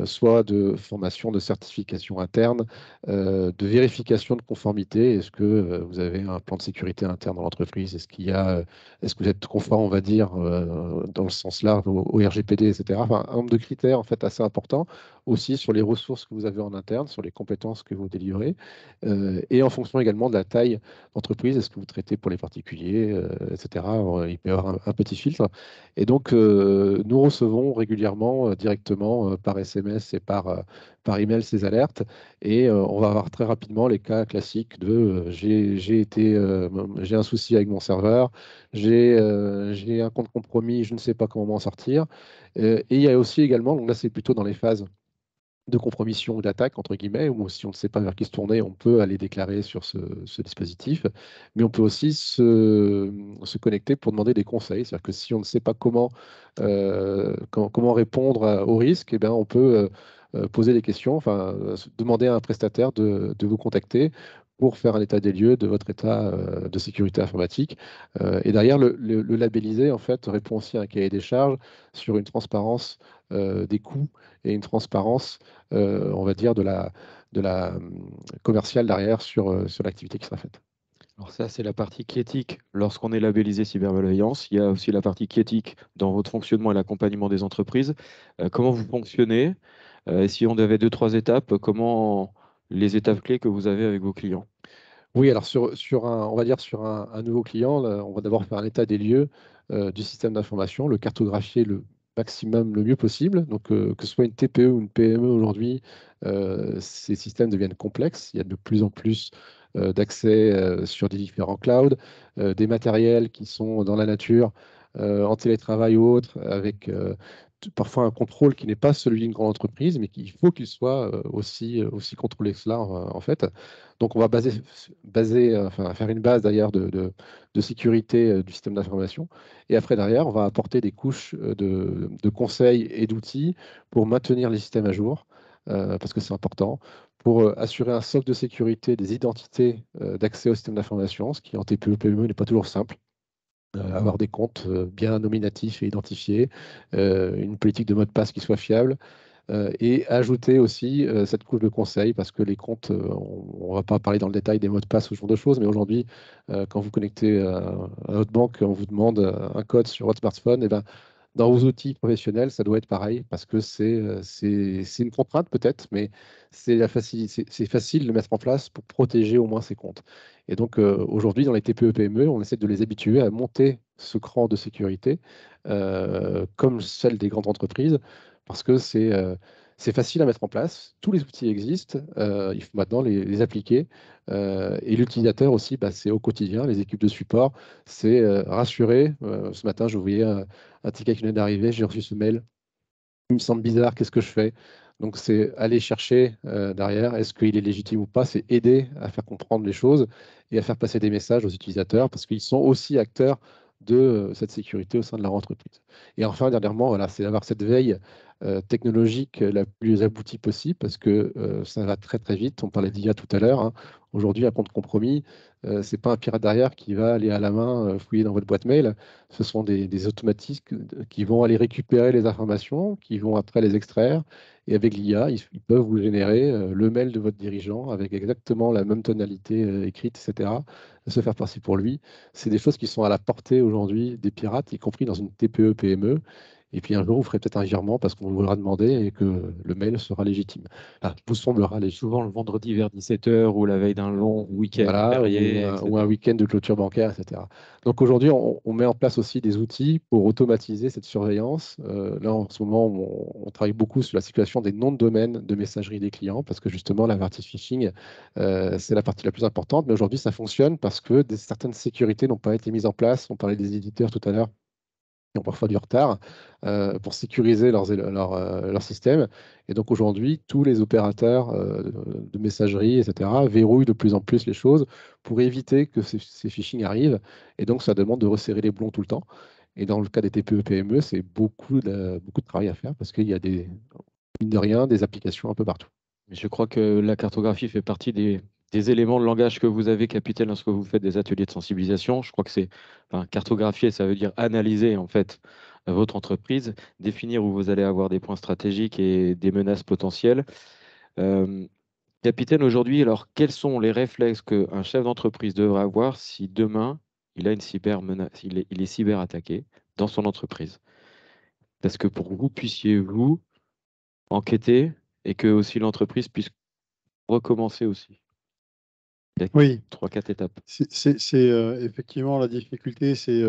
soit de formation, de certification interne, de vérification de conformité. Est-ce que vous avez un plan de sécurité interne dans l'entreprise? Est-ce que vous êtes conforme, on va dire, dans le sens large, au RGPD, etc. Enfin, un nombre de critères en fait assez importants aussi sur les ressources que vous avez en interne, sur les compétences que vous délivrez, et en fonction également de la taille d'entreprise, est-ce que vous traitez pour les particuliers, etc. Il peut y avoir un petit filtre. Et donc, nous recevons régulièrement directement par SMS et par email ces alertes, et on va avoir très rapidement les cas classiques de j'ai un souci avec mon serveur, j'ai un compte compromis, je ne sais pas comment m'en sortir. Et il y a aussi également, donc là c'est plutôt dans les phases de compromission ou d'attaque, entre guillemets, ou si on ne sait pas vers qui se tourner, on peut aller déclarer sur ce dispositif, mais on peut aussi se connecter pour demander des conseils. C'est-à-dire que si on ne sait pas comment répondre au risque, eh bien, on peut poser des questions, enfin, demander à un prestataire de vous contacter pour faire un état des lieux de votre état de sécurité informatique. Et derrière, le labellisé, en fait, répond aussi à un cahier des charges sur une transparence des coûts et une transparence, on va dire, de la commerciale derrière sur l'activité qui sera faite. Alors ça, c'est la partie qui éthique lorsqu'on est labellisé cybermalveillance. Il y a aussi la partie qui éthique dans votre fonctionnement et l'accompagnement des entreprises. Comment vous fonctionnez? Si on avait 2-3 étapes, comment les étapes clés que vous avez avec vos clients? Oui, alors on va dire sur un nouveau client, là, on va d'abord faire un état des lieux du système d'information, le cartographier le maximum, le mieux possible. Donc, que ce soit une TPE ou une PME aujourd'hui, ces systèmes deviennent complexes. Il y a de plus en plus d'accès sur des différents clouds, des matériels qui sont dans la nature, en télétravail ou autre, avec parfois un contrôle qui n'est pas celui d'une grande entreprise, mais qu'il faut qu'il soit aussi contrôlé que cela, en fait. Donc, on va enfin, faire une base d'ailleurs de sécurité du système d'information. Et après, derrière, on va apporter des couches de conseils et d'outils pour maintenir les systèmes à jour, parce que c'est important, pour assurer un socle de sécurité des identités d'accès au système d'information, ce qui en TPE-PME n'est pas toujours simple. Avoir des comptes bien nominatifs et identifiés, une politique de mot de passe qui soit fiable, et ajouter aussi cette couche de conseil, parce que les comptes, on ne va pas parler dans le détail des mots de passe ou ce genre de choses, mais aujourd'hui, quand vous connectez à votre banque, on vous demande un code sur votre smartphone, et ben, dans vos outils professionnels, ça doit être pareil, parce que c'est une contrainte peut-être, mais c'est facile de le mettre en place pour protéger au moins ces comptes. Et donc aujourd'hui, dans les TPE-PME, on essaie de les habituer à monter ce cran de sécurité, comme celle des grandes entreprises, parce que c'est facile à mettre en place, tous les outils existent, il faut maintenant les appliquer, et l'utilisateur aussi, bah, c'est au quotidien, les équipes de support, c'est rassurer. Ce matin, je voyais un ticket qui venait d'arriver, j'ai reçu ce mail, il me semble bizarre, qu'est-ce que je fais? Donc, c'est aller chercher derrière, est-ce qu'il est légitime ou pas? C'est aider à faire comprendre les choses et à faire passer des messages aux utilisateurs parce qu'ils sont aussi acteurs de cette sécurité au sein de leur entreprise. Et enfin, dernièrement, voilà, c'est d'avoir cette veille technologique la plus aboutie possible parce que ça va très très vite. On parlait d'IA tout à l'heure, hein. Aujourd'hui, un compte compromis, c'est pas un pirate derrière qui va aller à la main fouiller dans votre boîte mail. Ce sont des automatismes qui vont aller récupérer les informations, qui vont après les extraire. Et avec l'IA, ils peuvent vous générer le mail de votre dirigeant avec exactement la même tonalité écrite, etc. Se faire passer pour lui. C'est des choses qui sont à la portée aujourd'hui des pirates, y compris dans une TPE, PME. Et puis un jour, vous ferez peut-être un virement parce qu'on vous l'aura demandé et que le mail sera légitime. Ah, vous semblera légitime. Souvent le vendredi vers 17h ou la veille d'un long week-end Voilà, férié, ou un etc. week-end de clôture bancaire, etc. Donc aujourd'hui, on met en place aussi des outils pour automatiser cette surveillance. Là, en ce moment, on travaille beaucoup sur la situation des noms de domaine de messagerie des clients, parce que justement, l'averti phishing, c'est la partie la plus importante. Mais aujourd'hui, ça fonctionne parce que certaines sécurités n'ont pas été mises en place. On parlait des éditeurs tout à l'heure qui ont parfois du retard pour sécuriser leur système. Et donc aujourd'hui, tous les opérateurs de messagerie, etc., verrouillent de plus en plus les choses pour éviter que ces phishing arrivent. Et donc, ça demande de resserrer les boulons tout le temps. Et dans le cas des TPE-PME, c'est beaucoup de travail à faire parce qu'il y a mine de rien, des applications un peu partout. Mais je crois que la cartographie fait partie des éléments de langage que vous avez, capitaine, lorsque vous faites des ateliers de sensibilisation. Je crois que cartographier, ça veut dire analyser en fait votre entreprise, définir où vous allez avoir des points stratégiques et des menaces potentielles. Euh, Capitaine, aujourd'hui, alors quels sont les réflexes qu'un chef d'entreprise devrait avoir si demain il a une cybermenace, il est cyberattaqué dans son entreprise? Parce que pour que vous puissiez vous enquêter et que aussi l'entreprise puisse recommencer aussi. Il y a Oui, 3-4 étapes. effectivement la difficulté, c'est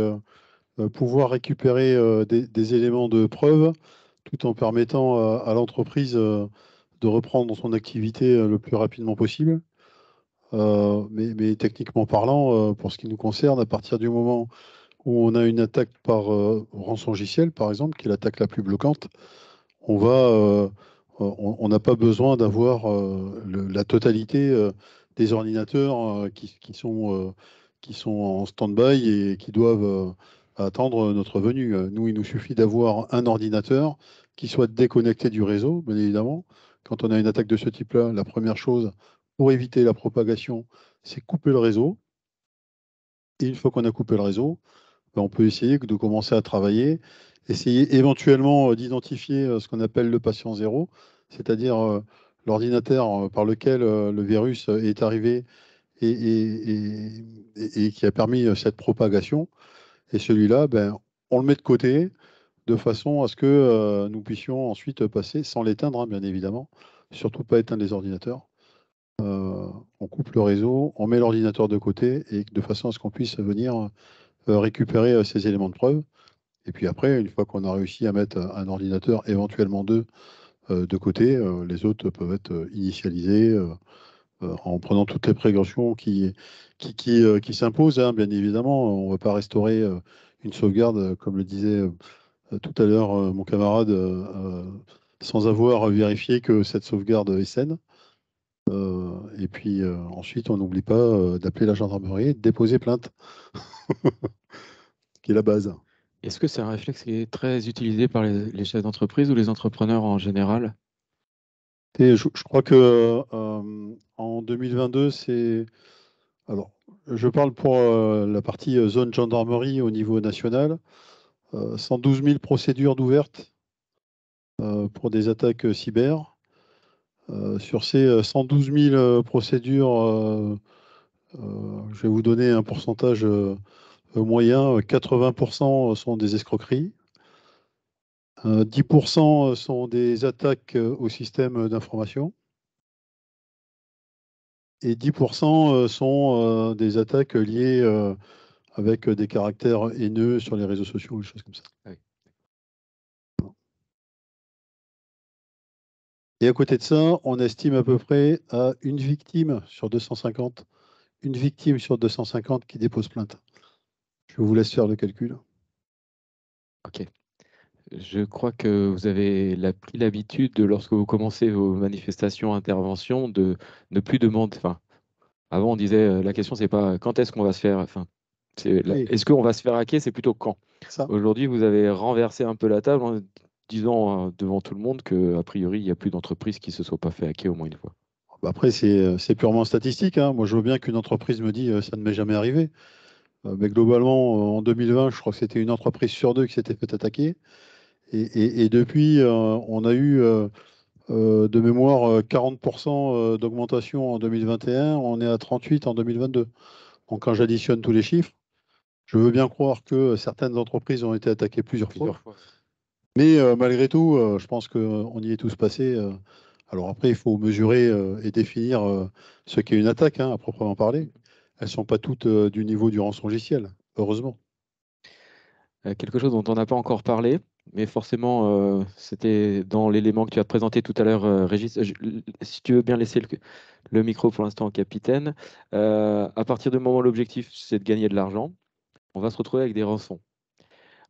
pouvoir récupérer des éléments de preuve tout en permettant à l'entreprise de reprendre son activité le plus rapidement possible. Mais techniquement parlant, pour ce qui nous concerne, à partir du moment où on a une attaque par rançongiciel, par exemple, qui est l'attaque la plus bloquante, on n'a pas besoin d'avoir la totalité des ordinateurs qui sont en stand-by et qui doivent attendre notre venue. Nous, il nous suffit d'avoir un ordinateur qui soit déconnecté du réseau, bien évidemment. Quand on a une attaque de ce type-là, la première chose pour éviter la propagation, c'est couper le réseau. Et une fois qu'on a coupé le réseau, ben, on peut essayer de commencer à travailler, essayer éventuellement d'identifier ce qu'on appelle le patient zéro, c'est-à-dire l'ordinateur par lequel le virus est arrivé et qui a permis cette propagation. Et celui-là, ben, on le met de côté de façon à ce que nous puissions ensuite passer, sans l'éteindre, hein, bien évidemment, surtout pas éteindre les ordinateurs. On coupe le réseau, on met l'ordinateur de côté et de façon à ce qu'on puisse venir récupérer ces éléments de preuve. Et puis après, une fois qu'on a réussi à mettre un ordinateur, éventuellement deux, de côté, les autres peuvent être initialisés en prenant toutes les précautions qui s'imposent, hein, bien évidemment. On ne va pas restaurer une sauvegarde, comme le disait tout à l'heure mon camarade sans avoir vérifié que cette sauvegarde est saine. Et puis ensuite, on n'oublie pas d'appeler la gendarmerie et de déposer plainte, qui est la base. Est-ce que c'est un réflexe qui est très utilisé par les chefs d'entreprise ou les entrepreneurs en général? Et je crois que en 2022, c'est... Alors, je parle pour la partie zone gendarmerie au niveau national. 112 000 procédures d'ouvertes pour des attaques cyber. Sur ces 112 000 procédures, je vais vous donner un pourcentage moyen. 80% sont des escroqueries. 10% sont des attaques au système d'information. Et 10% sont des attaques liées avec des caractères haineux sur les réseaux sociaux, des choses comme ça. Oui. Et à côté de ça, on estime à peu près à une victime sur 250. Une victime sur 250 qui dépose plainte. Je vous laisse faire le calcul. Ok. Je crois que vous avez pris l'habitude, lorsque vous commencez vos manifestations, interventions, de ne plus demander. Enfin, avant, on disait la question, c'est pas quand est-ce qu'on va se faire. Enfin, Oui, est-ce qu'on va se faire hacker, c'est plutôt quand. ça. Aujourd'hui, vous avez renversé un peu la table en disant devant tout le monde qu'a priori, il n'y a plus d'entreprise qui ne se soit pas fait hacker au moins une fois. Après, c'est purement statistique, hein. Moi, je veux bien qu'une entreprise me dise ça ne m'est jamais arrivé. Mais globalement, en 2020, je crois que c'était une entreprise sur deux qui s'était fait attaquer. Et depuis, on a eu de mémoire 40% d'augmentation en 2021. On est à 38 en 2022. Donc, quand j'additionne tous les chiffres, je veux bien croire que certaines entreprises ont été attaquées plusieurs fois. Mais malgré tout, je pense qu'on y est tous passés. Alors après, il faut mesurer et définir ce qu'est une attaque, hein, à proprement parler. Elles ne sont pas toutes du niveau du rançongiciel, heureusement. Quelque chose dont on n'a pas encore parlé, mais forcément, c'était dans l'élément que tu as présenté tout à l'heure, Régis. Si tu veux bien laisser le micro pour l'instant au capitaine. À partir du moment où l'objectif, c'est de gagner de l'argent, on va se retrouver avec des rançons.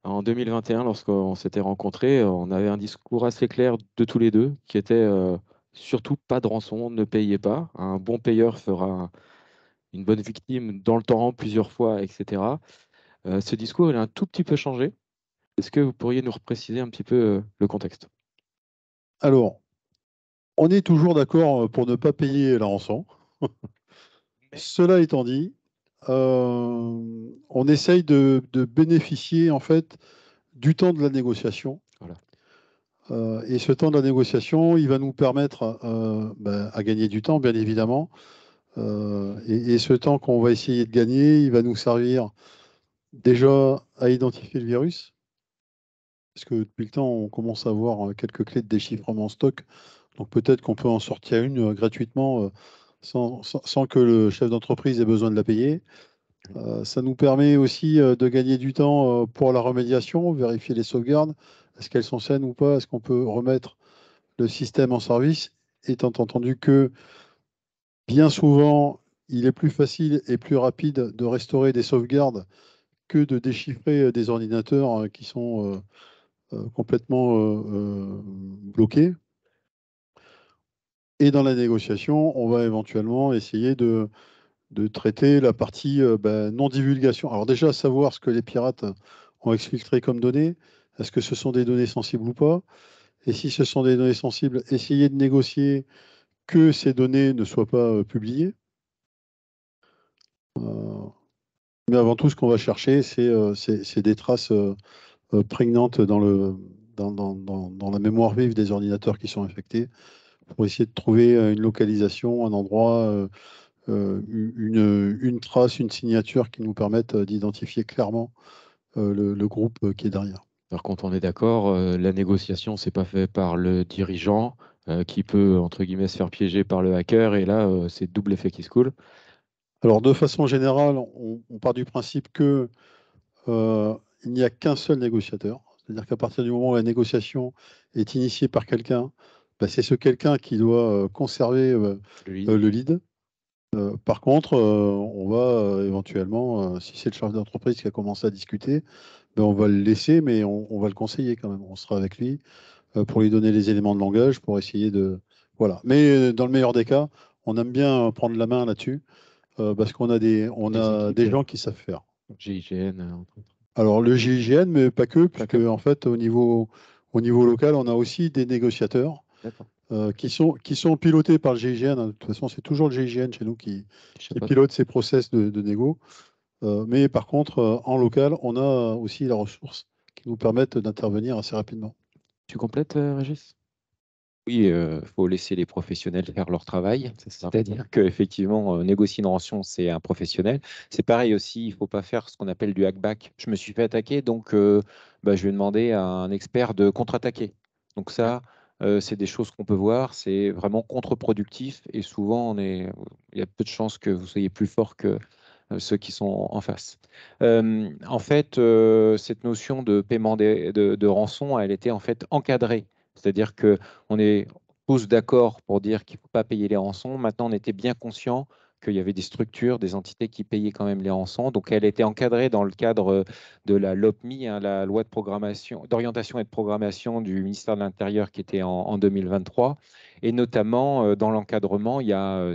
En 2021, lorsqu'on s'était rencontrés, on avait un discours assez clair de tous les deux, qui était surtout pas de rançon, ne payez pas. Un bon payeur fera une bonne victime dans le temps, plusieurs fois, etc. Ce discours, il a un tout petit peu changé. Est-ce que vous pourriez nous repréciser un petit peu le contexte? Alors, on est toujours d'accord pour ne pas payer la rançon. Cela étant dit, on essaye de bénéficier en fait du temps de la négociation. Voilà. Et ce temps de la négociation, il va nous permettre à gagner du temps, bien évidemment. Et ce temps qu'on va essayer de gagner, il va nous servir déjà à identifier le virus. Parce que depuis le temps, on commence à avoir quelques clés de déchiffrement en stock. Donc peut-être qu'on peut en sortir une gratuitement sans que le chef d'entreprise ait besoin de la payer. Ça nous permet aussi de gagner du temps pour la remédiation, vérifier les sauvegardes. Est-ce qu'elles sont saines ou pas? Est-ce qu'on peut remettre le système en service? Étant entendu que bien souvent, il est plus facile et plus rapide de restaurer des sauvegardes que de déchiffrer des ordinateurs qui sont complètement bloqués. Et dans la négociation, on va éventuellement essayer de traiter la partie non-divulgation. Alors déjà, savoir ce que les pirates ont exfiltré comme données. Est-ce que ce sont des données sensibles ou pas? Et si ce sont des données sensibles, essayer de négocier que ces données ne soient pas publiées. Mais avant tout, ce qu'on va chercher, c'est des traces prégnantes dans la mémoire vive des ordinateurs qui sont infectés pour essayer de trouver une localisation, un endroit, une trace, une signature qui nous permette d'identifier clairement le groupe qui est derrière. Par contre, on est d'accord, la négociation, c'est pas fait par le dirigeant qui peut, entre guillemets, se faire piéger par le hacker. Et là, c'est double effet qui se coule. Alors, de façon générale, on part du principe que il n'y a qu'un seul négociateur. C'est-à-dire qu'à partir du moment où la négociation est initiée par quelqu'un, c'est ce quelqu'un qui doit conserver le lead. Par contre, on va éventuellement, si c'est le chef d'entreprise qui a commencé à discuter, ben, on va le laisser, mais on va le conseiller quand même. On sera avec lui pour lui donner les éléments de langage, pour essayer de... Voilà. Mais dans le meilleur des cas, on aime bien prendre la main là-dessus parce qu'on a on Des a équipes, des gens qui savent faire. GIGN, entre autres. Alors le GIGN, mais pas que, Pas puisque que. en fait au niveau local, on a aussi des négociateurs D'accord. qui sont pilotés par le GIGN. De toute façon, c'est toujours le GIGN chez nous qui Chapeau. pilote ces process de négo. Mais par contre, en local, on a aussi la ressource qui nous permettent d'intervenir assez rapidement. Tu complètes, Régis? Oui, il faut laisser les professionnels faire leur travail. C'est ça. C'est-à-dire qu'effectivement, négocier une rançon, c'est un professionnel. C'est pareil aussi, il ne faut pas faire ce qu'on appelle du hackback. Je me suis fait attaquer, donc je vais demander à un expert de contre-attaquer. Donc ça, c'est des choses qu'on peut voir, c'est vraiment contre-productif et souvent, il y a peu de chances que vous soyez plus fort que ceux qui sont en face. En fait, cette notion de paiement de rançon, elle était en fait encadrée. C'est-à-dire qu'on est tous d'accord pour dire qu'il ne faut pas payer les rançons. Maintenant, on était bien conscient qu'il y avait des structures, des entités qui payaient quand même les rançons. Donc, elle était encadrée dans le cadre de la LOPMI, hein, la loi de programmation, d'orientation et de programmation du ministère de l'Intérieur qui était en 2023. Et notamment, dans l'encadrement,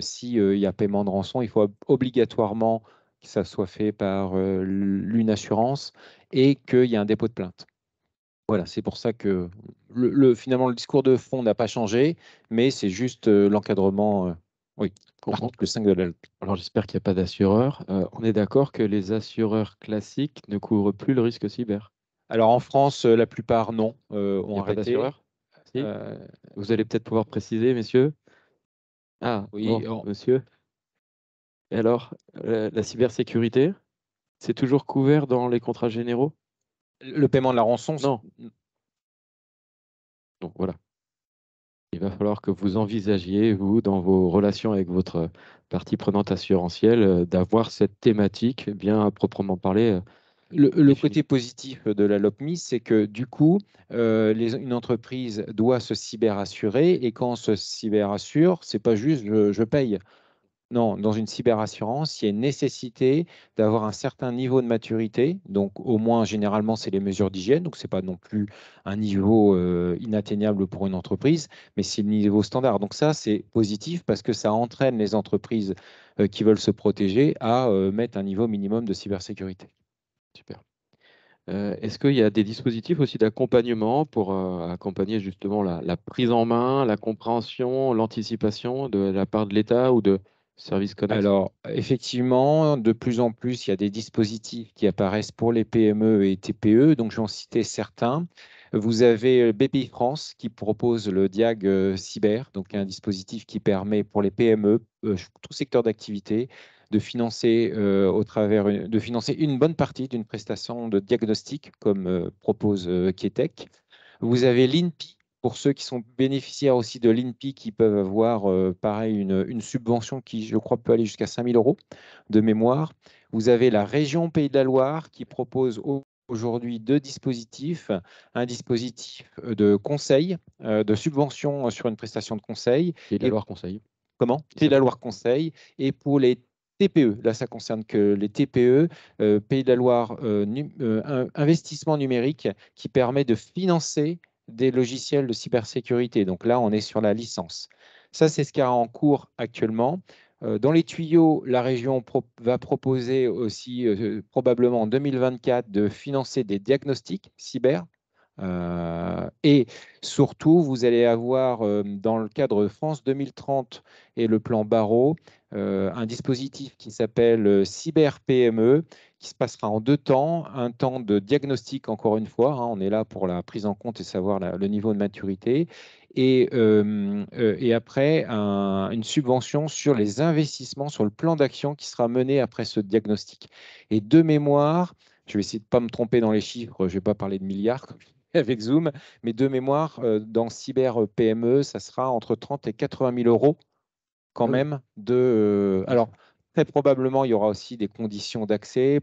si il y a paiement de rançon, il faut obligatoirement que ça soit fait par l'une assurance et qu'il y a un dépôt de plainte. Voilà, c'est pour ça que finalement le discours de fond n'a pas changé, mais c'est juste l'encadrement, oui, l'article 5 de la loi. Alors j'espère qu'il n'y a pas d'assureur. On est d'accord que les assureurs classiques ne couvrent plus le risque cyber. Alors en France, la plupart non, Il ont n'y a pas arrêté. d'assureur? Si. Euh, Vous allez peut-être pouvoir préciser, messieurs. Ah, oui, bon, monsieur. Et alors, la cybersécurité, c'est toujours couvert dans les contrats généraux? le paiement de la rançon, Non. Donc voilà. Il va falloir que vous envisagiez, vous, dans vos relations avec votre partie prenante assurantielle, d'avoir cette thématique bien à proprement parler. Le définie. côté positif de la LOPMI, c'est que du coup, une entreprise doit se cyberassurer et quand on se cyberassure, c'est pas juste je paye. Non, dans une cyberassurance, il y a une nécessité d'avoir un certain niveau de maturité. Donc, au moins, généralement, c'est les mesures d'hygiène. Donc, ce n'est pas non plus un niveau inatteignable pour une entreprise, mais c'est le niveau standard. Donc, ça, c'est positif parce que ça entraîne les entreprises qui veulent se protéger à mettre un niveau minimum de cybersécurité. Super. Est-ce qu'il y a des dispositifs aussi d'accompagnement pour accompagner justement la prise en main, la compréhension, l'anticipation de la part de l'État ou de services connexes? Alors, effectivement, de plus en plus, il y a des dispositifs qui apparaissent pour les PME et TPE. Donc, je vais en citer certains. Vous avez BPI France qui propose le Diag Cyber, donc un dispositif qui permet pour les PME, tout secteur d'activité, de financer de financer une bonne partie d'une prestation de diagnostic, comme propose Kietech. Vous avez l'INPI pour ceux qui sont bénéficiaires aussi de l'INPI, qui peuvent avoir, pareil, une subvention qui, je crois, peut aller jusqu'à 5 000 € de mémoire. Vous avez la région Pays de la Loire qui propose aujourd'hui deux dispositifs. Un dispositif de conseil, de subvention sur une prestation de conseil. Et la Loire Conseil. Comment? Pays de la Loire Conseil. Et pour les TPE, là, ça concerne que les TPE, Pays de la Loire investissement numérique qui permet de financer des logiciels de cybersécurité. Donc là, on est sur la licence. Ça, c'est ce qu'il y a en cours actuellement. Dans les tuyaux, la région va proposer aussi, probablement en 2024, de financer des diagnostics cyber. Et surtout, vous allez avoir, dans le cadre de France 2030 et le plan Barreau, un dispositif qui s'appelle Cyber PME, qui se passera en 2 temps. Un temps de diagnostic, encore une fois, hein, on est là pour la prise en compte et savoir le niveau de maturité. Et après, une subvention sur les investissements, sur le plan d'action qui sera mené après ce diagnostic. Et de mémoire, je vais essayer de ne pas me tromper dans les chiffres, je ne vais pas parler de milliards avec Zoom, mais de mémoire, dans Cyber PME, ça sera entre 30 et 80 000 € quand même. Alors, très probablement, il y aura aussi des conditions d'accès.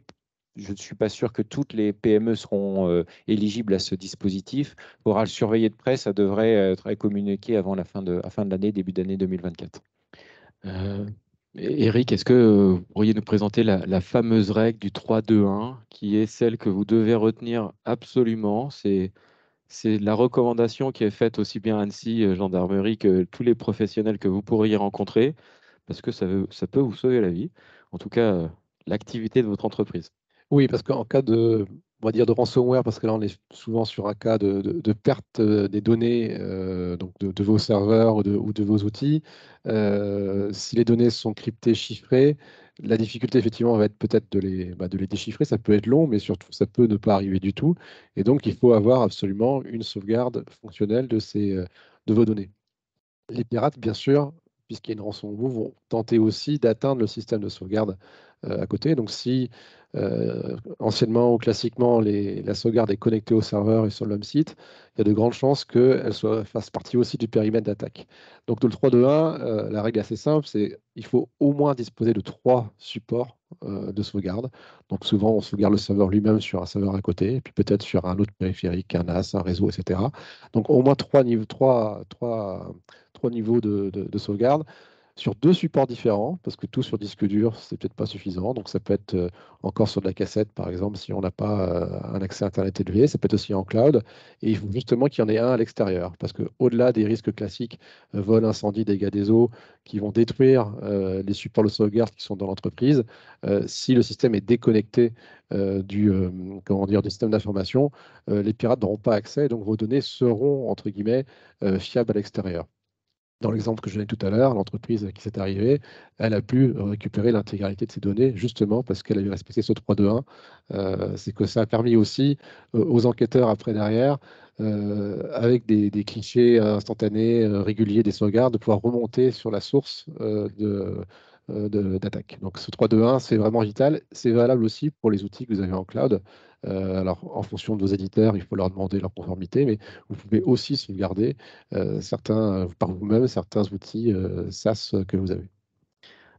Je ne suis pas sûr que toutes les PME seront éligibles à ce dispositif. Il faudra le surveiller de près. Ça devrait être communiqué avant la fin de l'année, début d'année 2024. Eric, est-ce que vous pourriez nous présenter la fameuse règle du 3-2-1, qui est celle que vous devez retenir absolument? C'est la recommandation qui est faite aussi bien à Annecy, gendarmerie, que tous les professionnels que vous pourriez rencontrer, parce que ça peut vous sauver la vie. En tout cas, l'activité de votre entreprise. Oui, parce qu'en cas on va dire de ransomware, parce que là on est souvent sur un cas de perte des données donc de vos serveurs ou de vos outils, si les données sont cryptées, chiffrées, la difficulté effectivement va être peut-être de les déchiffrer. Ça peut être long, mais surtout ça peut ne pas arriver du tout. Et donc il faut avoir absolument une sauvegarde fonctionnelle de vos données. Les pirates, bien sûr, puisqu'il y a une rançon, vont tenter aussi d'atteindre le système de sauvegarde à côté. Donc, si anciennement ou classiquement la sauvegarde est connectée au serveur et sur le même site, il y a de grandes chances qu'elle fasse partie aussi du périmètre d'attaque. Donc, dans le 3-2-1, la règle est assez simple, c'est il faut au moins disposer de 3 supports de sauvegarde. Donc, souvent, on sauvegarde le serveur lui-même sur un serveur à côté, et puis peut-être sur un autre périphérique, un NAS, un réseau, etc. Donc, au moins 3 niveaux de sauvegarde sur 2 supports différents, parce que tout sur disque dur, c'est peut-être pas suffisant. Donc ça peut être encore sur de la cassette, par exemple, si on n'a pas un accès Internet élevé. Ça peut être aussi en cloud. Et il faut justement qu'il y en ait un à l'extérieur, parce qu'au-delà des risques classiques, vol, incendie, dégâts des eaux, qui vont détruire les supports de sauvegarde qui sont dans l'entreprise, si le système est déconnecté comment dire, du système d'information, les pirates n'auront pas accès, et donc vos données seront, entre guillemets, fiables à l'extérieur. Dans l'exemple que je donnais tout à l'heure, l'entreprise qui s'est arrivée, elle a pu récupérer l'intégralité de ses données justement parce qu'elle avait respecté ce 3-2-1. C'est que ça a permis aussi aux enquêteurs après derrière, avec des clichés instantanés, réguliers, des sauvegardes, de pouvoir remonter sur la source d'attaque. Donc ce 3-2-1, c'est vraiment vital. C'est valable aussi pour les outils que vous avez en cloud. Alors en fonction de vos éditeurs, il faut leur demander leur conformité, mais vous pouvez aussi sauvegarder par vous-même certains outils SaaS que vous avez.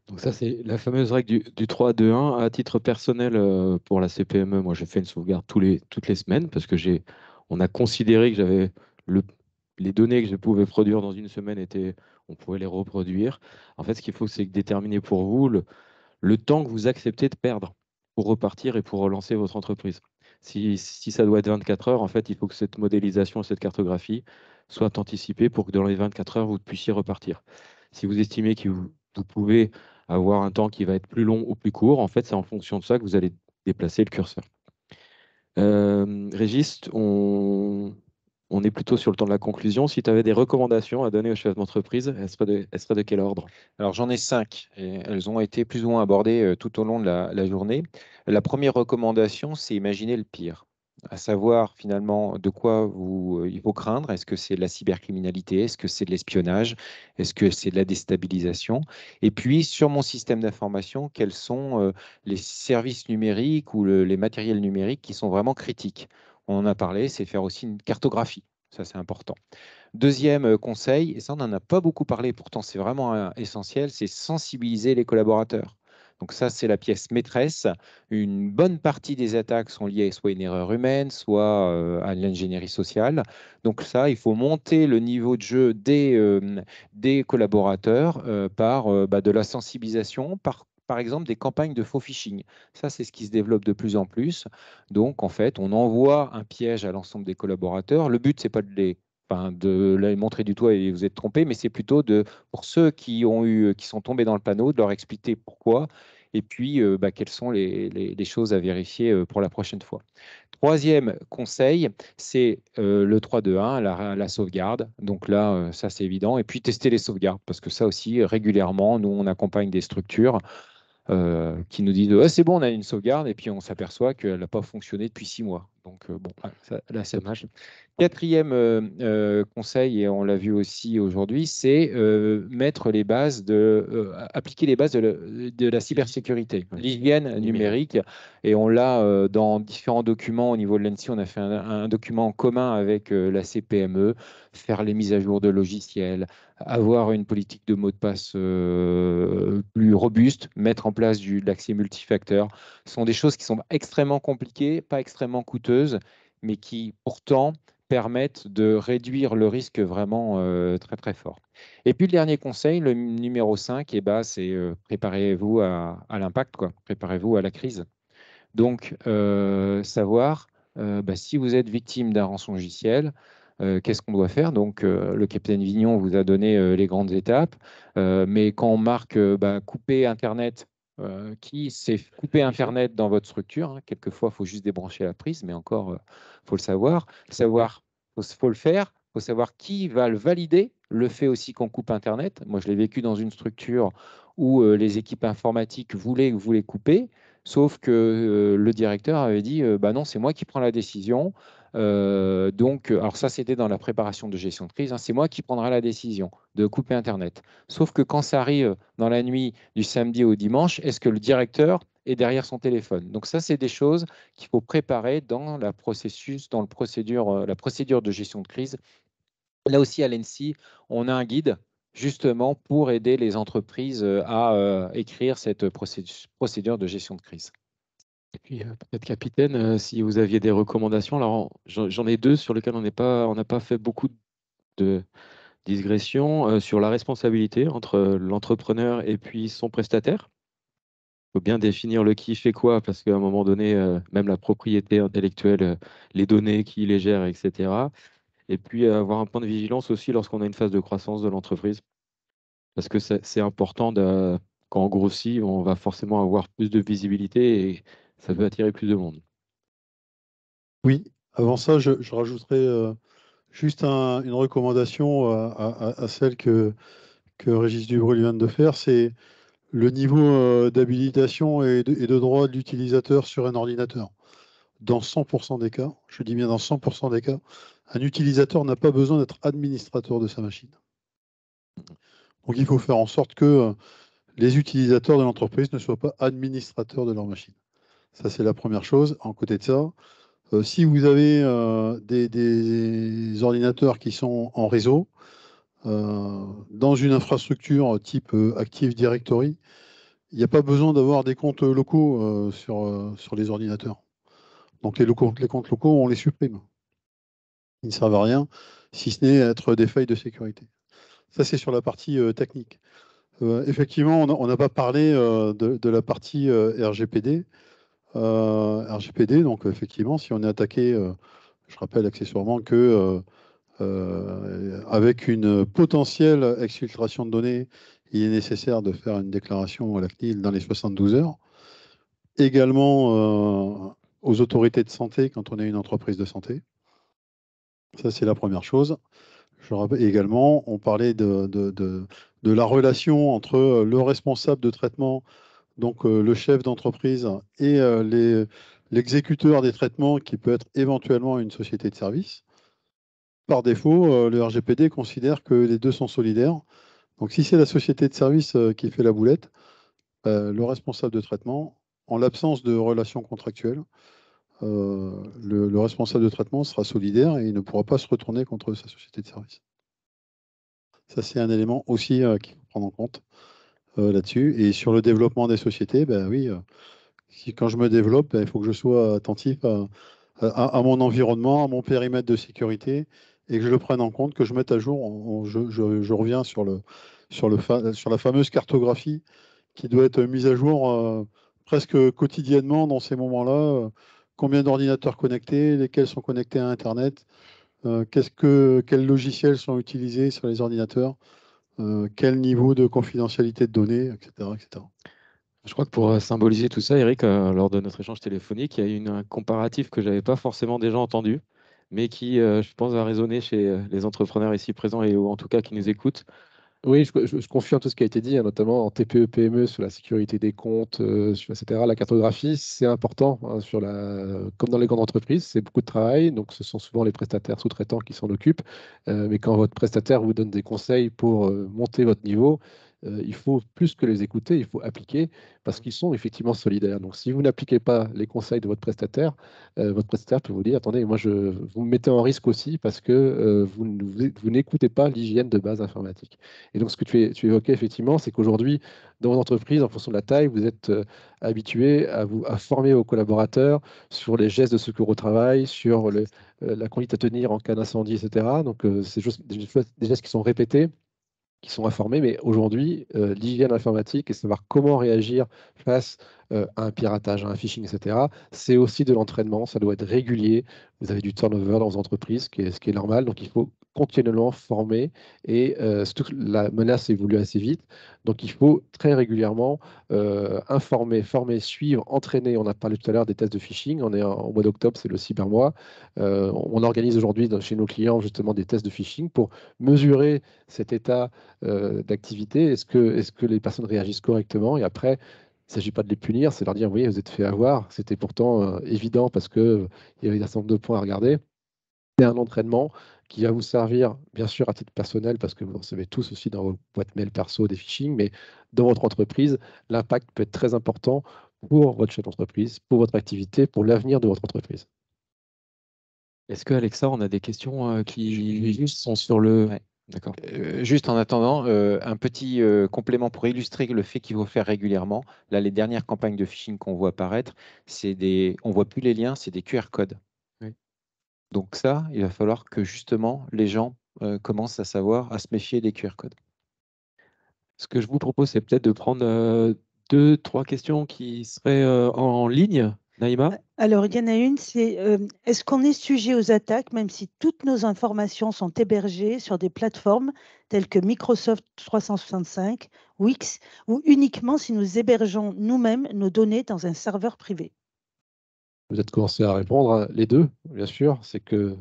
Donc ça, c'est la fameuse règle du 3-2-1. À titre personnel, pour la CPME, moi, je fais une sauvegarde toutes les semaines parce que on a considéré que le, les données que je pouvais produire dans une semaine on pouvait les reproduire. En fait, ce qu'il faut, c'est déterminer pour vous le temps que vous acceptez de perdre pour repartir et pour relancer votre entreprise. Si ça doit être 24 heures, en fait, il faut que cette modélisation, cette cartographie soit anticipée pour que dans les 24 heures, vous puissiez repartir. Si vous estimez que vous pouvez avoir un temps qui va être plus long ou plus court, en fait, c'est en fonction de ça que vous allez déplacer le curseur. Régis, on est plutôt sur le temps de la conclusion. Si tu avais des recommandations à donner aux chefs d'entreprise, elles seraient de quel ordre? Alors j'en ai 5 et elles ont été plus ou moins abordées tout au long de la journée. La première recommandation, c'est imaginer le pire, à savoir finalement de quoi il faut craindre. Est-ce que c'est de la cybercriminalité? Est-ce que c'est de l'espionnage? Est-ce que c'est de la déstabilisation? Et puis sur mon système d'information, quels sont les services numériques ou les matériels numériques qui sont vraiment critiques? On en a parlé, c'est faire aussi une cartographie. Ça, c'est important. Deuxième conseil, et ça on n'en a pas beaucoup parlé, pourtant c'est vraiment essentiel, c'est sensibiliser les collaborateurs. Donc ça, c'est la pièce maîtresse. Une bonne partie des attaques sont liées soit à une erreur humaine, soit à l'ingénierie sociale. Donc ça, il faut monter le niveau de jeu des collaborateurs par de la sensibilisation, par exemple des campagnes de faux phishing. Ça, c'est ce qui se développe de plus en plus. Donc, en fait, on envoie un piège à l'ensemble des collaborateurs. Le but, c'est pas de les montrer du doigt et vous êtes trompé, mais c'est plutôt pour ceux qui sont tombés dans le panneau, de leur expliquer pourquoi et puis quelles sont les choses à vérifier pour la prochaine fois. Troisième conseil, c'est le 3-2-1, la sauvegarde. Donc là, ça c'est évident. Et puis tester les sauvegardes, parce que ça aussi, régulièrement, nous, on accompagne des structures qui nous disent c'est bon, on a une sauvegarde, et puis on s'aperçoit qu'elle n'a pas fonctionné depuis 6 mois. Donc bon, là, c'est dommage. Quatrième conseil, et on l'a vu aussi aujourd'hui, c'est mettre les bases appliquer les bases de la cybersécurité, l'hygiène numérique. Et on l'a dans différents documents au niveau de l'ANSSI. On a fait un document en commun avec la CPME, faire les mises à jour de logiciels, avoir une politique de mot de passe plus robuste, mettre en place de l'accès multifacteur. Ce sont des choses qui sont extrêmement compliquées, pas extrêmement coûteuses, mais qui pourtant permettent de réduire le risque vraiment très très fort. Et puis le dernier conseil, le numéro 5, c'est préparez-vous à l'impact, préparez-vous à la crise. Donc, savoir si vous êtes victime d'un rançon logiciel, qu'est-ce qu'on doit faire? Donc, le capitaine Vignon vous a donné les grandes étapes, mais quand on marque couper Internet, qui sait couper Internet dans votre structure, hein, quelquefois, il faut juste débrancher la prise, mais encore, il faut le savoir. Faut le faire, il faut savoir qui va le valider, le fait aussi qu'on coupe Internet. Moi, je l'ai vécu dans une structure où les équipes informatiques voulaient couper. Sauf que le directeur avait dit non, c'est moi qui prends la décision. Alors ça, c'était dans la préparation de gestion de crise. Hein, c'est moi qui prendrai la décision de couper Internet. Sauf que quand ça arrive dans la nuit du samedi au dimanche, est-ce que le directeur est derrière son téléphone? Donc ça, c'est des choses qu'il faut préparer dans la procédure de gestion de crise. Là aussi, à l'ENSI, on a un guide justement pour aider les entreprises à écrire cette procédure de gestion de crise. Et puis, peut-être, capitaine, si vous aviez des recommandations. Alors, j'en ai deux sur lesquelles on n'a pas fait beaucoup de digression, sur la responsabilité entre l'entrepreneur et puis son prestataire. Il faut bien définir le qui fait quoi, parce qu'à un moment donné, même la propriété intellectuelle, les données, qui les gère, etc. Et puis, avoir un point de vigilance aussi lorsqu'on a une phase de croissance de l'entreprise. Parce que c'est important, quand on grossit, on va forcément avoir plus de visibilité et ça peut attirer plus de monde. Oui, avant ça, je rajouterai juste une recommandation à celle que Régis Dubrulle vient de faire, c'est le niveau d'habilitation et de droit de l'utilisateur sur un ordinateur. Dans 100% des cas, je dis bien dans 100% des cas, un utilisateur n'a pas besoin d'être administrateur de sa machine. Donc il faut faire en sorte que les utilisateurs de l'entreprise ne soient pas administrateurs de leur machine. Ça, c'est la première chose. En côté de ça, si vous avez des ordinateurs qui sont en réseau, dans une infrastructure type Active Directory, il n'y a pas besoin d'avoir des comptes locaux sur les ordinateurs. Donc les comptes locaux, on les supprime. Ils ne servent à rien, si ce n'est être des failles de sécurité. Ça, c'est sur la partie technique. Effectivement, on n'a pas parlé de la partie RGPD. RGPD, donc effectivement, si on est attaqué, je rappelle accessoirement que avec une potentielle exfiltration de données, il est nécessaire de faire une déclaration à la CNIL dans les 72 heures. Également aux autorités de santé quand on est une entreprise de santé. Ça, c'est la première chose. Je rappelle également, on parlait de la relation entre le responsable de traitement, donc le chef d'entreprise, et l'exécuteur des traitements, qui peut être éventuellement une société de service. Par défaut, le RGPD considère que les deux sont solidaires. Donc si c'est la société de service qui fait la boulette, le responsable de traitement, en l'absence de relation contractuelle, le responsable de traitement sera solidaire et il ne pourra pas se retourner contre sa société de service. Ça, c'est un élément aussi qu'il faut prendre en compte là-dessus. Et sur le développement des sociétés, oui, quand je me développe, il faut que je sois attentif à mon environnement, à mon périmètre de sécurité, et que je le prenne en compte, que je mette à jour. Je reviens sur la fameuse cartographie qui doit être mise à jour presque quotidiennement dans ces moments-là. Combien d'ordinateurs connectés, lesquels sont connectés à Internet, quels logiciels sont utilisés sur les ordinateurs, quel niveau de confidentialité de données, etc., etc. Je crois que pour symboliser tout ça, Eric, lors de notre échange téléphonique, il y a eu un comparatif que je n'avais pas forcément déjà entendu, mais qui, je pense, va résonner chez les entrepreneurs ici présents et en tout cas qui nous écoutent. Oui, je confirme tout ce qui a été dit, hein, notamment en TPE, PME, sur la sécurité des comptes, etc. La cartographie, c'est important, hein, comme dans les grandes entreprises, c'est beaucoup de travail, donc ce sont souvent les prestataires sous-traitants qui s'en occupent. Mais quand votre prestataire vous donne des conseils pour monter votre niveau, il faut plus que les écouter, il faut appliquer parce qu'ils sont effectivement solidaires. Donc, si vous n'appliquez pas les conseils de votre prestataire peut vous dire, attendez, vous me mettez en risque aussi parce que vous n'écoutez pas l'hygiène de base informatique. Et donc, ce que tu évoquais effectivement, c'est qu'aujourd'hui, dans votre entreprise, en fonction de la taille, vous êtes habitué à former vos collaborateurs sur les gestes de secours au travail, sur la conduite à tenir en cas d'incendie, etc. Donc, c'est des gestes qui sont répétés, qui sont informés, mais aujourd'hui, l'hygiène informatique et savoir comment réagir face à un piratage, à un phishing, etc., c'est aussi de l'entraînement, ça doit être régulier. Vous avez du turnover dans vos entreprises, ce qui est normal, donc il faut continuellement former et surtout que la menace évolue assez vite, donc il faut très régulièrement informer, former, suivre, entraîner. On a parlé tout à l'heure des tests de phishing, on est au mois d'octobre, c'est le cybermois. On organise aujourd'hui chez nos clients justement des tests de phishing pour mesurer cet état d'activité. Est-ce que les personnes réagissent correctement? Et après, il ne s'agit pas de les punir, c'est leur dire, oui, vous êtes fait avoir. C'était pourtant évident parce qu'il y avait un certain nombre de points à regarder. C'est un entraînement qui va vous servir, bien sûr, à titre personnel, parce que vous recevez tous aussi dans vos boîtes mail perso des phishing, mais dans votre entreprise, l'impact peut être très important pour votre chef d'entreprise, pour votre activité, pour l'avenir de votre entreprise. Est-ce que, Alexa, on a des questions qui sont sur le... Ouais. D'accord. Juste en attendant, un petit complément pour illustrer le fait qu'il faut faire régulièrement. Là, les dernières campagnes de phishing qu'on voit apparaître, on ne voit plus les liens, c'est des QR codes. Oui. Donc ça, il va falloir que justement les gens commencent à savoir, à se méfier des QR codes. Ce que je vous propose, c'est peut-être de prendre 2-3 questions qui seraient en ligne. Naïma? Alors, il y en a une, c'est est-ce qu'on est sujet aux attaques, même si toutes nos informations sont hébergées sur des plateformes telles que Microsoft 365, Wix, ou uniquement si nous hébergeons nous-mêmes nos données dans un serveur privé? Vous êtes commencé à répondre, hein, les deux, bien sûr. C'est que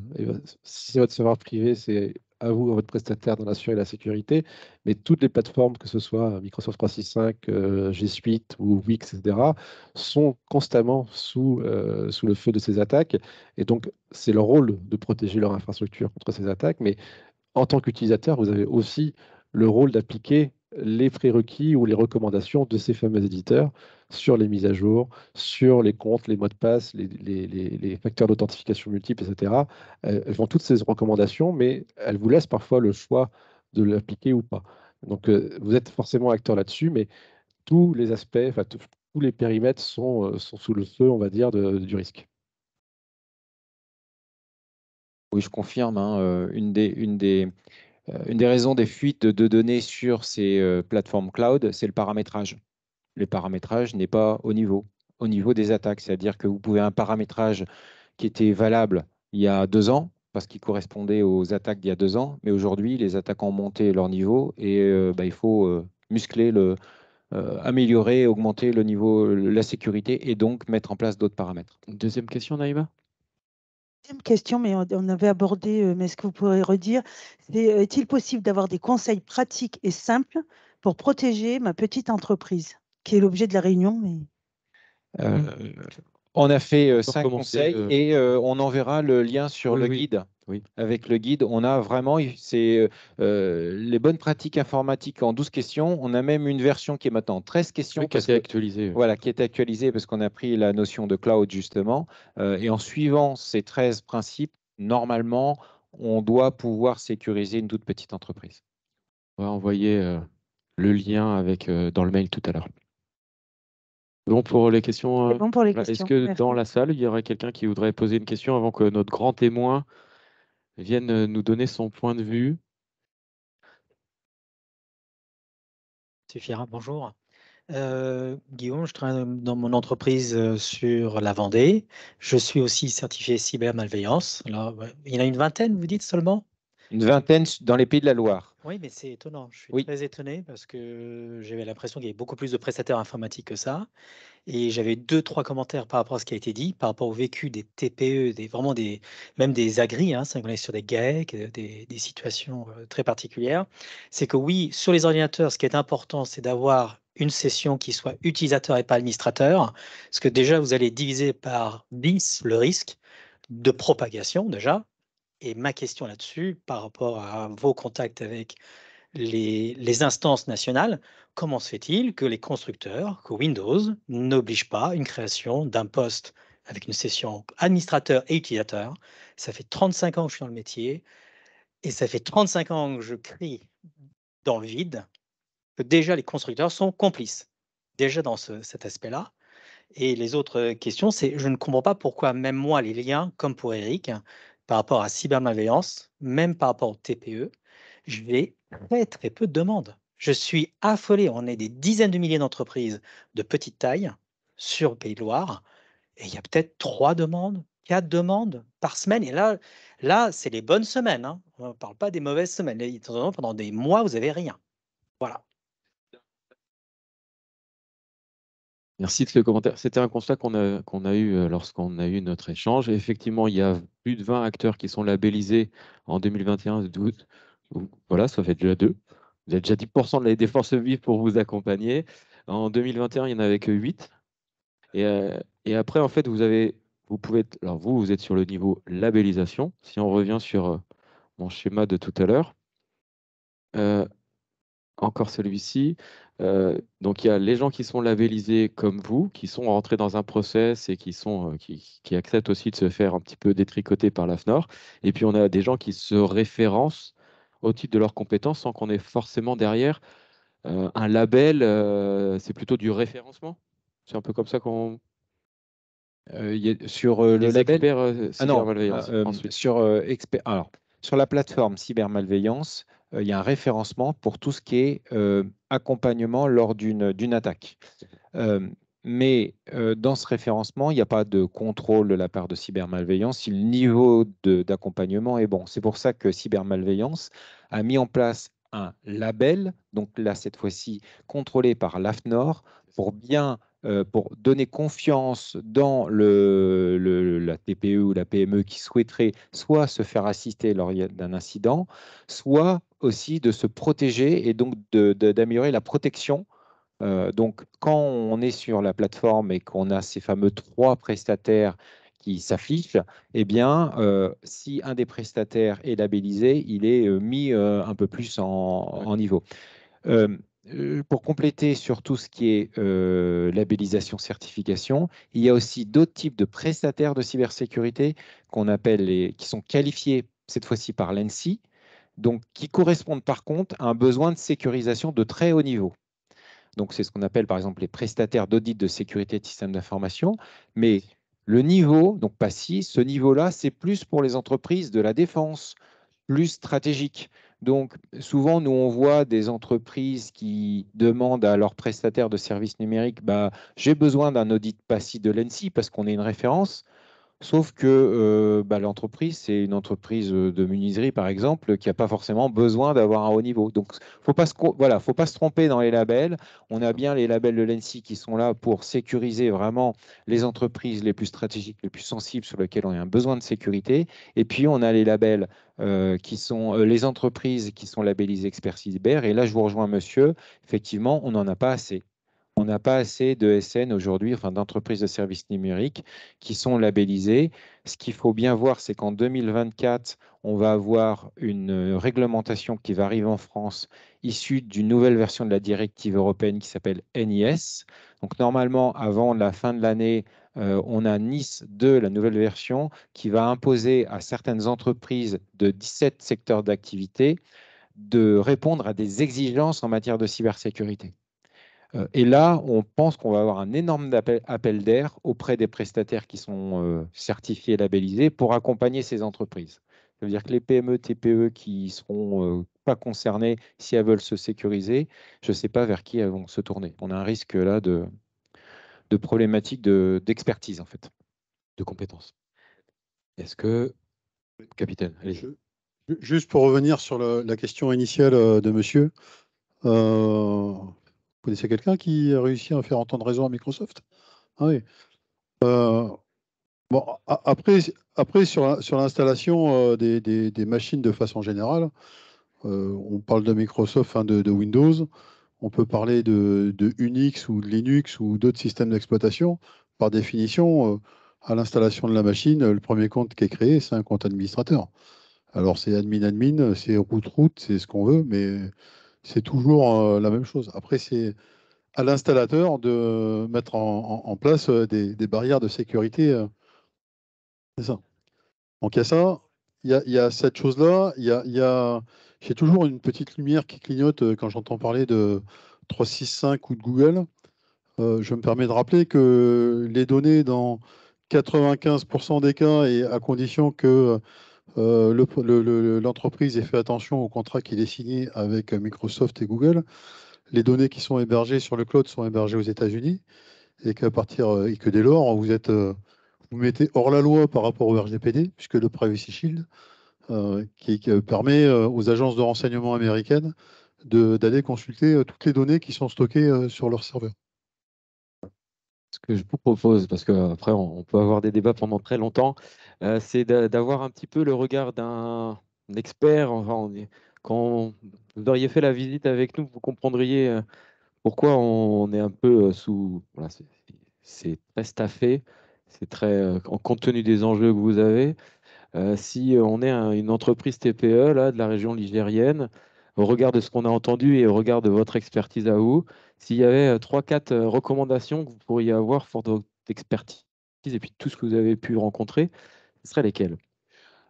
si c'est votre serveur privé, c'est à vous, à votre prestataire, d'en assurer la sécurité. Mais toutes les plateformes, que ce soit Microsoft 365, G Suite ou Wix, etc., sont constamment sous le feu de ces attaques. Et donc, c'est leur rôle de protéger leur infrastructure contre ces attaques. Mais en tant qu'utilisateur, vous avez aussi le rôle d'appliquer les prérequis ou les recommandations de ces fameux éditeurs sur les mises à jour, sur les comptes, les mots de passe, les facteurs d'authentification multiples, etc. Elles font toutes ces recommandations, mais elles vous laissent parfois le choix de l'appliquer ou pas. Donc, vous êtes forcément acteur là-dessus, mais tous les aspects, enfin, tous les périmètres sont sous le feu, on va dire, du risque. Oui, je confirme, hein, une des raisons des fuites de données sur ces plateformes cloud, c'est le paramétrage. Le paramétrage n'est pas au niveau des attaques. C'est-à-dire que vous pouvez un paramétrage qui était valable il y a 2 ans, parce qu'il correspondait aux attaques d'il y a 2 ans, mais aujourd'hui, les attaquants ont monté leur niveau et il faut muscler, améliorer, augmenter le niveau, la sécurité et donc mettre en place d'autres paramètres. Deuxième question, Naïma? Deuxième question, mais on avait abordé, mais est-ce que vous pourrez redire, est-il possible d'avoir des conseils pratiques et simples pour protéger ma petite entreprise, qui est l'objet de la réunion, mais... On a fait peut 5 recommencer, conseils et on enverra le lien sur Oui, le oui. guide. Oui. Avec le guide, on a vraiment les bonnes pratiques informatiques en 12 questions. On a même une version qui est maintenant en 13 questions. Oui, qui a été actualisée. Voilà, qui est actualisée parce qu'on a pris la notion de cloud justement. Et en suivant ces 13 principes, normalement, on doit pouvoir sécuriser une toute petite entreprise. On va envoyer le lien dans le mail tout à l'heure. Bon pour les questions. C'est bon pour les Voilà. questions. Est-ce que Merci. dans la salle, il y aurait quelqu'un qui voudrait poser une question avant que notre grand témoin vienne nous donner son point de vue? Suffira, bonjour. Guillaume, je travaille dans mon entreprise sur la Vendée. Je suis aussi certifié cybermalveillance. Alors, il y en a une vingtaine, vous dites seulement? Une vingtaine dans les Pays de la Loire. Oui, mais c'est étonnant. Je suis Oui. très étonné parce que j'avais l'impression qu'il y avait beaucoup plus de prestataires informatiques que ça. Et j'avais 2-3 commentaires par rapport à ce qui a été dit, par rapport au vécu des TPE, même des agris, hein, on est sur des GAEC, des situations très particulières. C'est que oui, sur les ordinateurs, ce qui est important, c'est d'avoir une session qui soit utilisateur et pas administrateur, parce que déjà, vous allez diviser par 10 le risque de propagation déjà. Et ma question là-dessus, par rapport à vos contacts avec les instances nationales, comment se fait-il que les constructeurs, que Windows n'oblige pas une création d'un poste avec une session administrateur et utilisateur? Ça fait 35 ans que je suis dans le métier et ça fait 35 ans que je crie dans le vide que déjà les constructeurs sont complices, déjà dans cet aspect-là. Et les autres questions, c'est je ne comprends pas pourquoi même moi, les liens, comme pour Eric, par rapport à cybermalveillance, même par rapport au TPE, je vais très peu de demandes. Je suis affolé. On est des dizaines de milliers d'entreprises de petite taille sur le Pays de Loire et il y a peut-être 3 demandes, 4 demandes par semaine. Et là c'est les bonnes semaines, hein. On ne parle pas des mauvaises semaines. Là, de temps en temps, pendant des mois, vous n'avez rien. Voilà. Merci de ce commentaire. C'était un constat qu'on a eu lorsqu'on a eu notre échange. Et effectivement, il y a plus de 20 acteurs qui sont labellisés en 2021. Voilà, ça fait déjà 2. Vous avez déjà 10% des forces vives pour vous accompagner. En 2021, il n'y en avait que 8. Et après, en fait, vous pouvez, alors vous êtes sur le niveau labellisation. Si on revient sur mon schéma de tout à l'heure, encore celui-ci. Donc, il y a les gens qui sont labellisés comme vous, qui sont rentrés dans un process et qui acceptent aussi de se faire un petit peu détricoter par l'AFNOR. Et puis, on a des gens qui se référencent au titre de leurs compétences sans qu'on ait forcément derrière un label. C'est plutôt du référencement. C'est un peu comme ça qu'on... Sur le Les label, experts cybermalveillance. Ensuite. Alors, sur la plateforme cybermalveillance, il y a un référencement pour tout ce qui est accompagnement lors d'une attaque. Mais dans ce référencement, il n'y a pas de contrôle de la part de cybermalveillance si le niveau d'accompagnement est bon. C'est pour ça que cybermalveillance a mis en place un label, donc là, cette fois-ci, contrôlé par l'AFNOR, pour donner confiance dans la TPE ou la PME qui souhaiterait soit se faire assister lors d'un incident, soit aussi de se protéger et donc d'améliorer la protection. Donc, quand on est sur la plateforme et qu'on a ces fameux 3 prestataires qui s'affichent, eh bien, si un des prestataires est labellisé, il est mis un peu plus en niveau. Pour compléter sur tout ce qui est labellisation, certification, il y a aussi d'autres types de prestataires de cybersécurité qui sont qualifiés cette fois-ci par l'ANSSI, donc qui correspondent par contre à un besoin de sécurisation de très haut niveau. Donc, c'est ce qu'on appelle par exemple les prestataires d'audit de sécurité de systèmes d'information. Mais le niveau, donc pas si, ce niveau-là, c'est plus pour les entreprises de la défense, plus stratégique. Donc, souvent, nous, on voit des entreprises qui demandent à leurs prestataires de services numériques, j'ai besoin d'un audit PASI de l'ANSSI parce qu'on est une référence. Sauf que l'entreprise, c'est une entreprise de menuiserie, par exemple, qui n'a pas forcément besoin d'avoir un haut niveau. Donc, faut pas se tromper dans les labels. On a bien les labels de l'ANSSI qui sont là pour sécuriser vraiment les entreprises les plus stratégiques, les plus sensibles, sur lesquelles on a un besoin de sécurité. Et puis, on a les labels qui sont les entreprises qui sont labellisées experts cyber. Et là, je vous rejoins, monsieur. Effectivement, on n'en a pas assez. On n'a pas assez de SN aujourd'hui, enfin d'entreprises de services numériques qui sont labellisées. Ce qu'il faut bien voir, c'est qu'en 2024, on va avoir une réglementation qui va arriver en France issue d'une nouvelle version de la directive européenne qui s'appelle NIS. Donc normalement, avant la fin de l'année, on a NIS 2, la nouvelle version, qui va imposer à certaines entreprises de 17 secteurs d'activité de répondre à des exigences en matière de cybersécurité. Et là, on pense qu'on va avoir un énorme appel d'air auprès des prestataires qui sont certifiés et labellisés pour accompagner ces entreprises. Ça veut dire que les PME, TPE qui ne seront pas concernées, si elles veulent se sécuriser, je ne sais pas vers qui elles vont se tourner. On a un risque là de problématique d'expertise, en fait. De compétences. Est-ce que, capitaine, allez. Juste pour revenir sur la question initiale de monsieur, vous connaissez quelqu'un qui a réussi à faire entendre raison à Microsoft? Ah oui. Bon, après sur l'installation des machines de façon générale, on parle de Microsoft, de Windows, on peut parler de Unix ou de Linux ou d'autres systèmes d'exploitation. Par définition, à l'installation de la machine, le premier compte qui est créé, c'est un compte administrateur. Alors c'est admin, c'est root, c'est ce qu'on veut, mais c'est toujours la même chose. Après, c'est à l'installateur de mettre en place des barrières de sécurité. C'est ça. Donc il y a ça, il y a cette chose-là, j'ai toujours une petite lumière qui clignote quand j'entends parler de 365 ou de Google. Je me permets de rappeler que les données dans 95% des cas, et à condition que l'entreprise ait fait attention au contrat qu'il est signé avec Microsoft et Google, les données qui sont hébergées sur le cloud sont hébergées aux États-Unis et et que dès lors, vous mettez hors la loi par rapport au RGPD, puisque le Privacy Shield qui permet aux agences de renseignement américaines d'aller consulter toutes les données qui sont stockées sur leur serveur. Ce que je vous propose, parce qu'après, on peut avoir des débats pendant très longtemps, c'est d'avoir un petit peu le regard d'un expert. Enfin, quand vous auriez fait la visite avec nous, vous comprendriez pourquoi on est un peu sous. Voilà, c'est très staffé, c'est très en compte tenu des enjeux que vous avez. Si on est une entreprise TPE là, de la région ligérienne, au regard de ce qu'on a entendu et au regard de votre expertise à vous, s'il y avait 3-4 recommandations que vous pourriez avoir fort de votre expertise et puis tout ce que vous avez pu rencontrer, ce seraient lesquelles?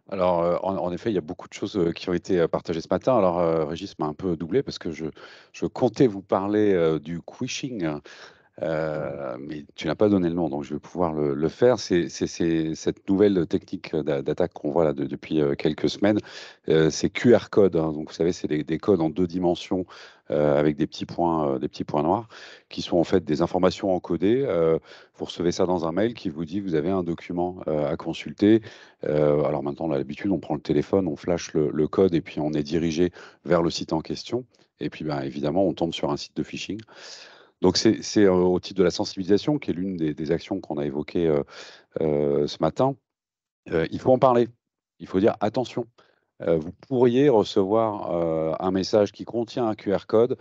Alors, en effet, il y a beaucoup de choses qui ont été partagées ce matin. Alors, Régis m'a un peu doublé parce que je comptais vous parler du quishing. Mais tu n'as pas donné le nom, donc je vais pouvoir le faire. C'est cette nouvelle technique d'attaque qu'on voit là depuis quelques semaines. C'est QR code, hein. Donc vous savez, c'est des codes en 2 dimensions avec des petits points noirs, qui sont en fait des informations encodées. Vous recevez ça dans un mail qui vous dit vous avez un document à consulter. Alors maintenant, on a l'habitude, on prend le téléphone, on flash le code et puis on est dirigé vers le site en question. Et puis, ben, évidemment, on tombe sur un site de phishing. Donc, c'est au titre de la sensibilisation, qui est l'une des actions qu'on a évoquées ce matin. Il faut en parler. Il faut dire attention. Vous pourriez recevoir un message qui contient un QR code.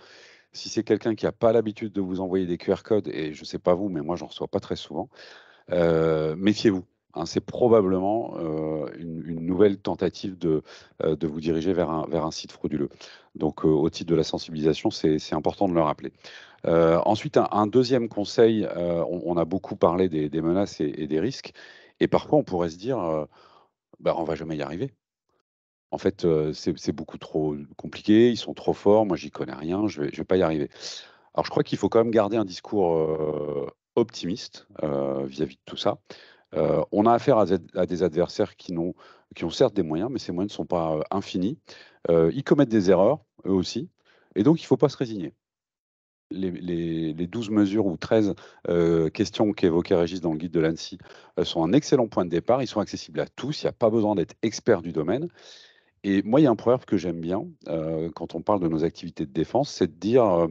Si c'est quelqu'un qui n'a pas l'habitude de vous envoyer des QR codes, et je ne sais pas vous, mais moi, j'en reçois pas très souvent, méfiez-vous. Hein, c'est probablement une nouvelle tentative de vous diriger vers un site frauduleux. Donc, au titre de la sensibilisation, c'est important de le rappeler. Ensuite, un deuxième conseil, on a beaucoup parlé des menaces et des risques, et parfois on pourrait se dire, bah, on va jamais y arriver. En fait, c'est beaucoup trop compliqué, ils sont trop forts, moi j'y connais rien, je vais pas y arriver. Alors je crois qu'il faut quand même garder un discours optimiste vis-à-vis de tout ça. On a affaire à des adversaires qui ont certes des moyens, mais ces moyens ne sont pas infinis. Ils commettent des erreurs, eux aussi, et donc il ne faut pas se résigner. Les 12 mesures ou 13 questions qu'évoquait Régis dans le guide de l'ANSSI sont un excellent point de départ. Ils sont accessibles à tous. Il n'y a pas besoin d'être expert du domaine. Et moi, il y a un proverbe que j'aime bien quand on parle de nos activités de défense, c'est de dire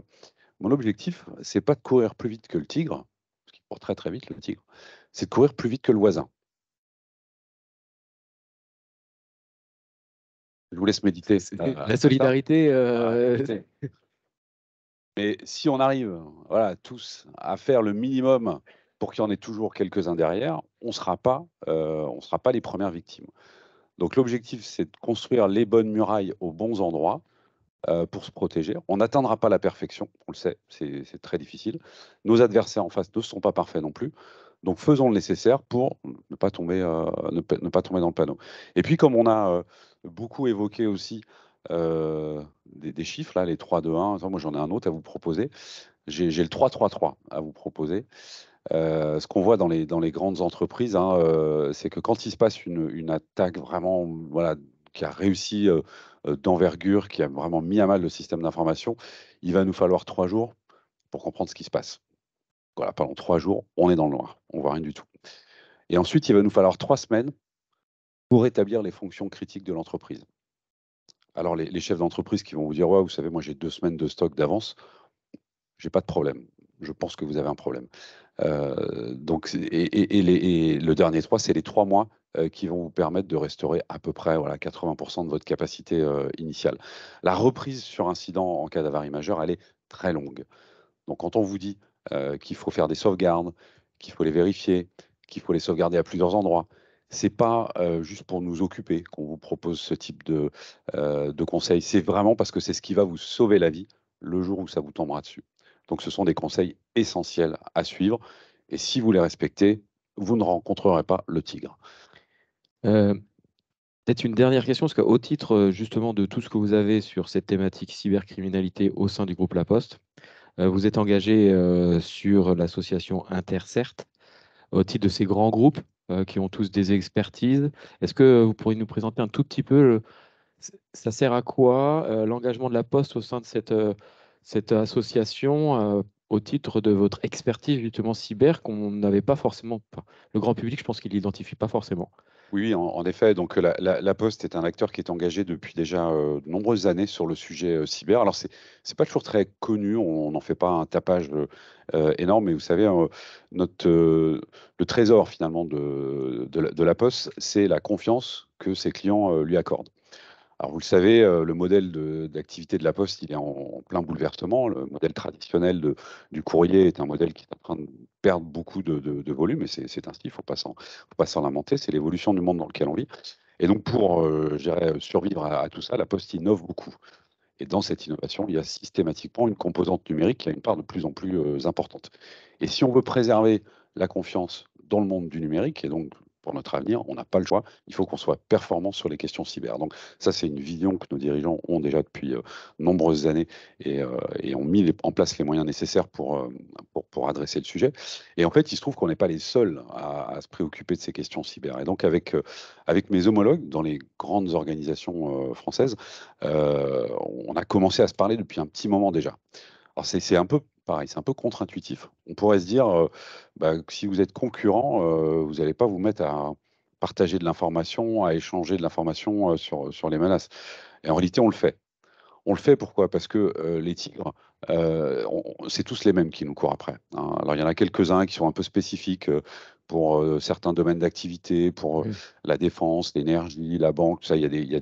mon objectif, c'est pas de courir plus vite que le tigre, parce qu'il court très très vite le tigre, c'est de courir plus vite que le voisin. Je vous laisse méditer. La solidarité, Mais si on arrive, voilà, tous à faire le minimum pour qu'il y en ait toujours quelques-uns derrière, on sera pas les premières victimes. Donc l'objectif, c'est de construire les bonnes murailles aux bons endroits pour se protéger. On n'atteindra pas la perfection, on le sait, c'est très difficile. Nos adversaires en face ne sont pas parfaits non plus. Donc faisons le nécessaire pour ne pas tomber, ne pas tomber dans le panneau. Et puis comme on a beaucoup évoqué aussi des chiffres, là, les 3, 2, 1, moi j'en ai un autre à vous proposer. J'ai le 3-3-3 à vous proposer. Ce qu'on voit dans les grandes entreprises, hein, c'est que quand il se passe une attaque vraiment, voilà, qui a réussi d'envergure, qui a vraiment mis à mal le système d'information, il va nous falloir 3 jours pour comprendre ce qui se passe. Voilà, pendant 3 jours, on est dans le noir, on voit rien du tout. Et ensuite, il va nous falloir 3 semaines pour établir les fonctions critiques de l'entreprise. Alors, les chefs d'entreprise qui vont vous dire, ouais, vous savez, moi j'ai 2 semaines de stock d'avance, j'ai pas de problème. Je pense que vous avez un problème. Donc, et le dernier 3, c'est les 3 mois qui vont vous permettre de restaurer à peu près, voilà, 80% de votre capacité initiale. La reprise sur incident en cas d'avarie majeure, elle est très longue. Donc, quand on vous dit qu'il faut faire des sauvegardes, qu'il faut les vérifier, qu'il faut les sauvegarder à plusieurs endroits, c'est pas juste pour nous occuper qu'on vous propose ce type de conseils. C'est vraiment parce que c'est ce qui va vous sauver la vie le jour où ça vous tombera dessus. Donc, ce sont des conseils essentiels à suivre. Et si vous les respectez, vous ne rencontrerez pas le tigre. Euh, Peut-être une dernière question, parce qu'au titre justement de tout ce que vous avez sur cette thématique cybercriminalité au sein du groupe La Poste, vous êtes engagé sur l'association Intercert au titre de ces grands groupes qui ont tous des expertises. Est-ce que vous pourriez nous présenter un tout petit peu, ça sert à quoi l'engagement de La Poste au sein de cette association au titre de votre expertise justement cyber qu'on n'avait pas forcément, enfin, le grand public, je pense qu'il l'identifie pas forcément. Oui, en effet. Donc, la Poste est un acteur qui est engagé depuis déjà de nombreuses années sur le sujet cyber. Alors, c'est pas toujours très connu. On n'en fait pas un tapage énorme. Mais vous savez, le trésor finalement de la Poste, c'est la confiance que ses clients lui accordent. Alors, vous le savez, le modèle d'activité de la Poste, il est en plein bouleversement. Le modèle traditionnel du courrier est un modèle qui est en train de perdre beaucoup de volume, et c'est ainsi, il ne faut pas s'en lamenter. C'est l'évolution du monde dans lequel on vit. Et donc, pour, je dirais, survivre à tout ça, la Poste innove beaucoup. Et dans cette innovation, il y a systématiquement une composante numérique qui a une part de plus en plus importante. Et si on veut préserver la confiance dans le monde du numérique, et donc pour notre avenir, on n'a pas le choix, il faut qu'on soit performant sur les questions cyber. Donc ça, c'est une vision que nos dirigeants ont déjà depuis nombreuses années et ont mis en place les moyens nécessaires pour adresser le sujet. Et en fait, il se trouve qu'on n'est pas les seuls à se préoccuper de ces questions cyber. Et donc avec mes homologues dans les grandes organisations françaises, on a commencé à se parler depuis un petit moment déjà. Alors c'est un peu pareil, c'est un peu contre-intuitif. On pourrait se dire, que si vous êtes concurrent, vous n'allez pas vous mettre à partager de l'information, à échanger de l'information sur les menaces. Et en réalité, on le fait. On le fait pourquoi? Parce que les tigres, c'est tous les mêmes qui nous courent après, hein. Alors il y en a quelques-uns qui sont un peu spécifiques pour certains domaines d'activité, pour Oui. la défense, l'énergie, la banque, tout ça. Il y a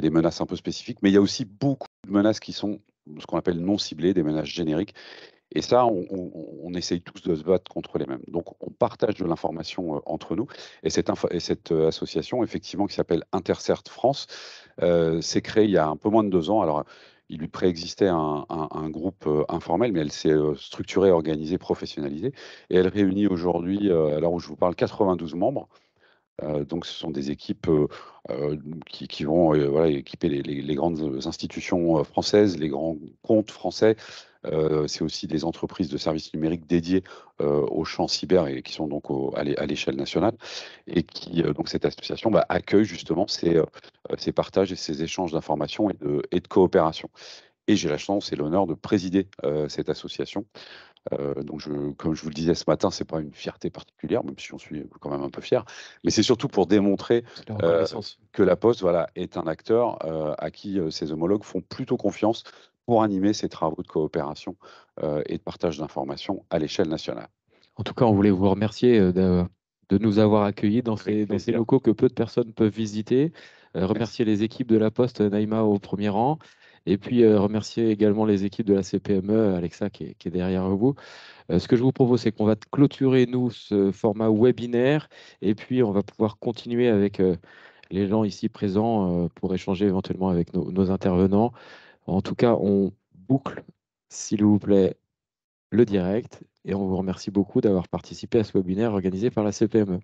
des menaces un peu spécifiques, mais il y a aussi beaucoup de menaces qui sont ce qu'on appelle non ciblées, des menaces génériques. Et ça, on essaye tous de se battre contre les mêmes. Donc, on partage de l'information entre nous. Et cette association, effectivement, qui s'appelle Intercert France, s'est créée il y a un peu moins de 2 ans. Alors, il lui préexistait un groupe informel, mais elle s'est structurée, organisée, professionnalisée. Et elle réunit aujourd'hui, à l'heure où je vous parle, 92 membres. Donc, ce sont des équipes qui vont voilà, équiper les grandes institutions françaises, les grands comptes français. C'est aussi des entreprises de services numériques dédiées au champ cyber et qui sont donc à l'échelle nationale. Et qui, donc, cette association accueille justement ces partages et ces échanges d'informations et de coopération. Et j'ai la chance et l'honneur de présider cette association. Donc, comme je vous le disais ce matin, c'est pas une fierté particulière, même si j'en suis quand même un peu fier, mais c'est surtout pour démontrer C'est la reconnaissance. que la Poste, voilà, est un acteur à qui ses homologues font plutôt confiance pour animer ces travaux de coopération et de partage d'informations à l'échelle nationale. En tout cas, on voulait vous remercier de nous avoir accueillis dans Avec dans ces plaisir. locaux que peu de personnes peuvent visiter. Remercier les équipes de La Poste, Naïma au premier rang, et puis remercier également les équipes de la CPME, Alexa qui est derrière vous. Ce que je vous propose, c'est qu'on va clôturer, nous, ce format webinaire, et puis on va pouvoir continuer avec les gens ici présents pour échanger éventuellement avec nos intervenants. En tout cas, on boucle, s'il vous plaît, le direct et on vous remercie beaucoup d'avoir participé à ce webinaire organisé par la CPME.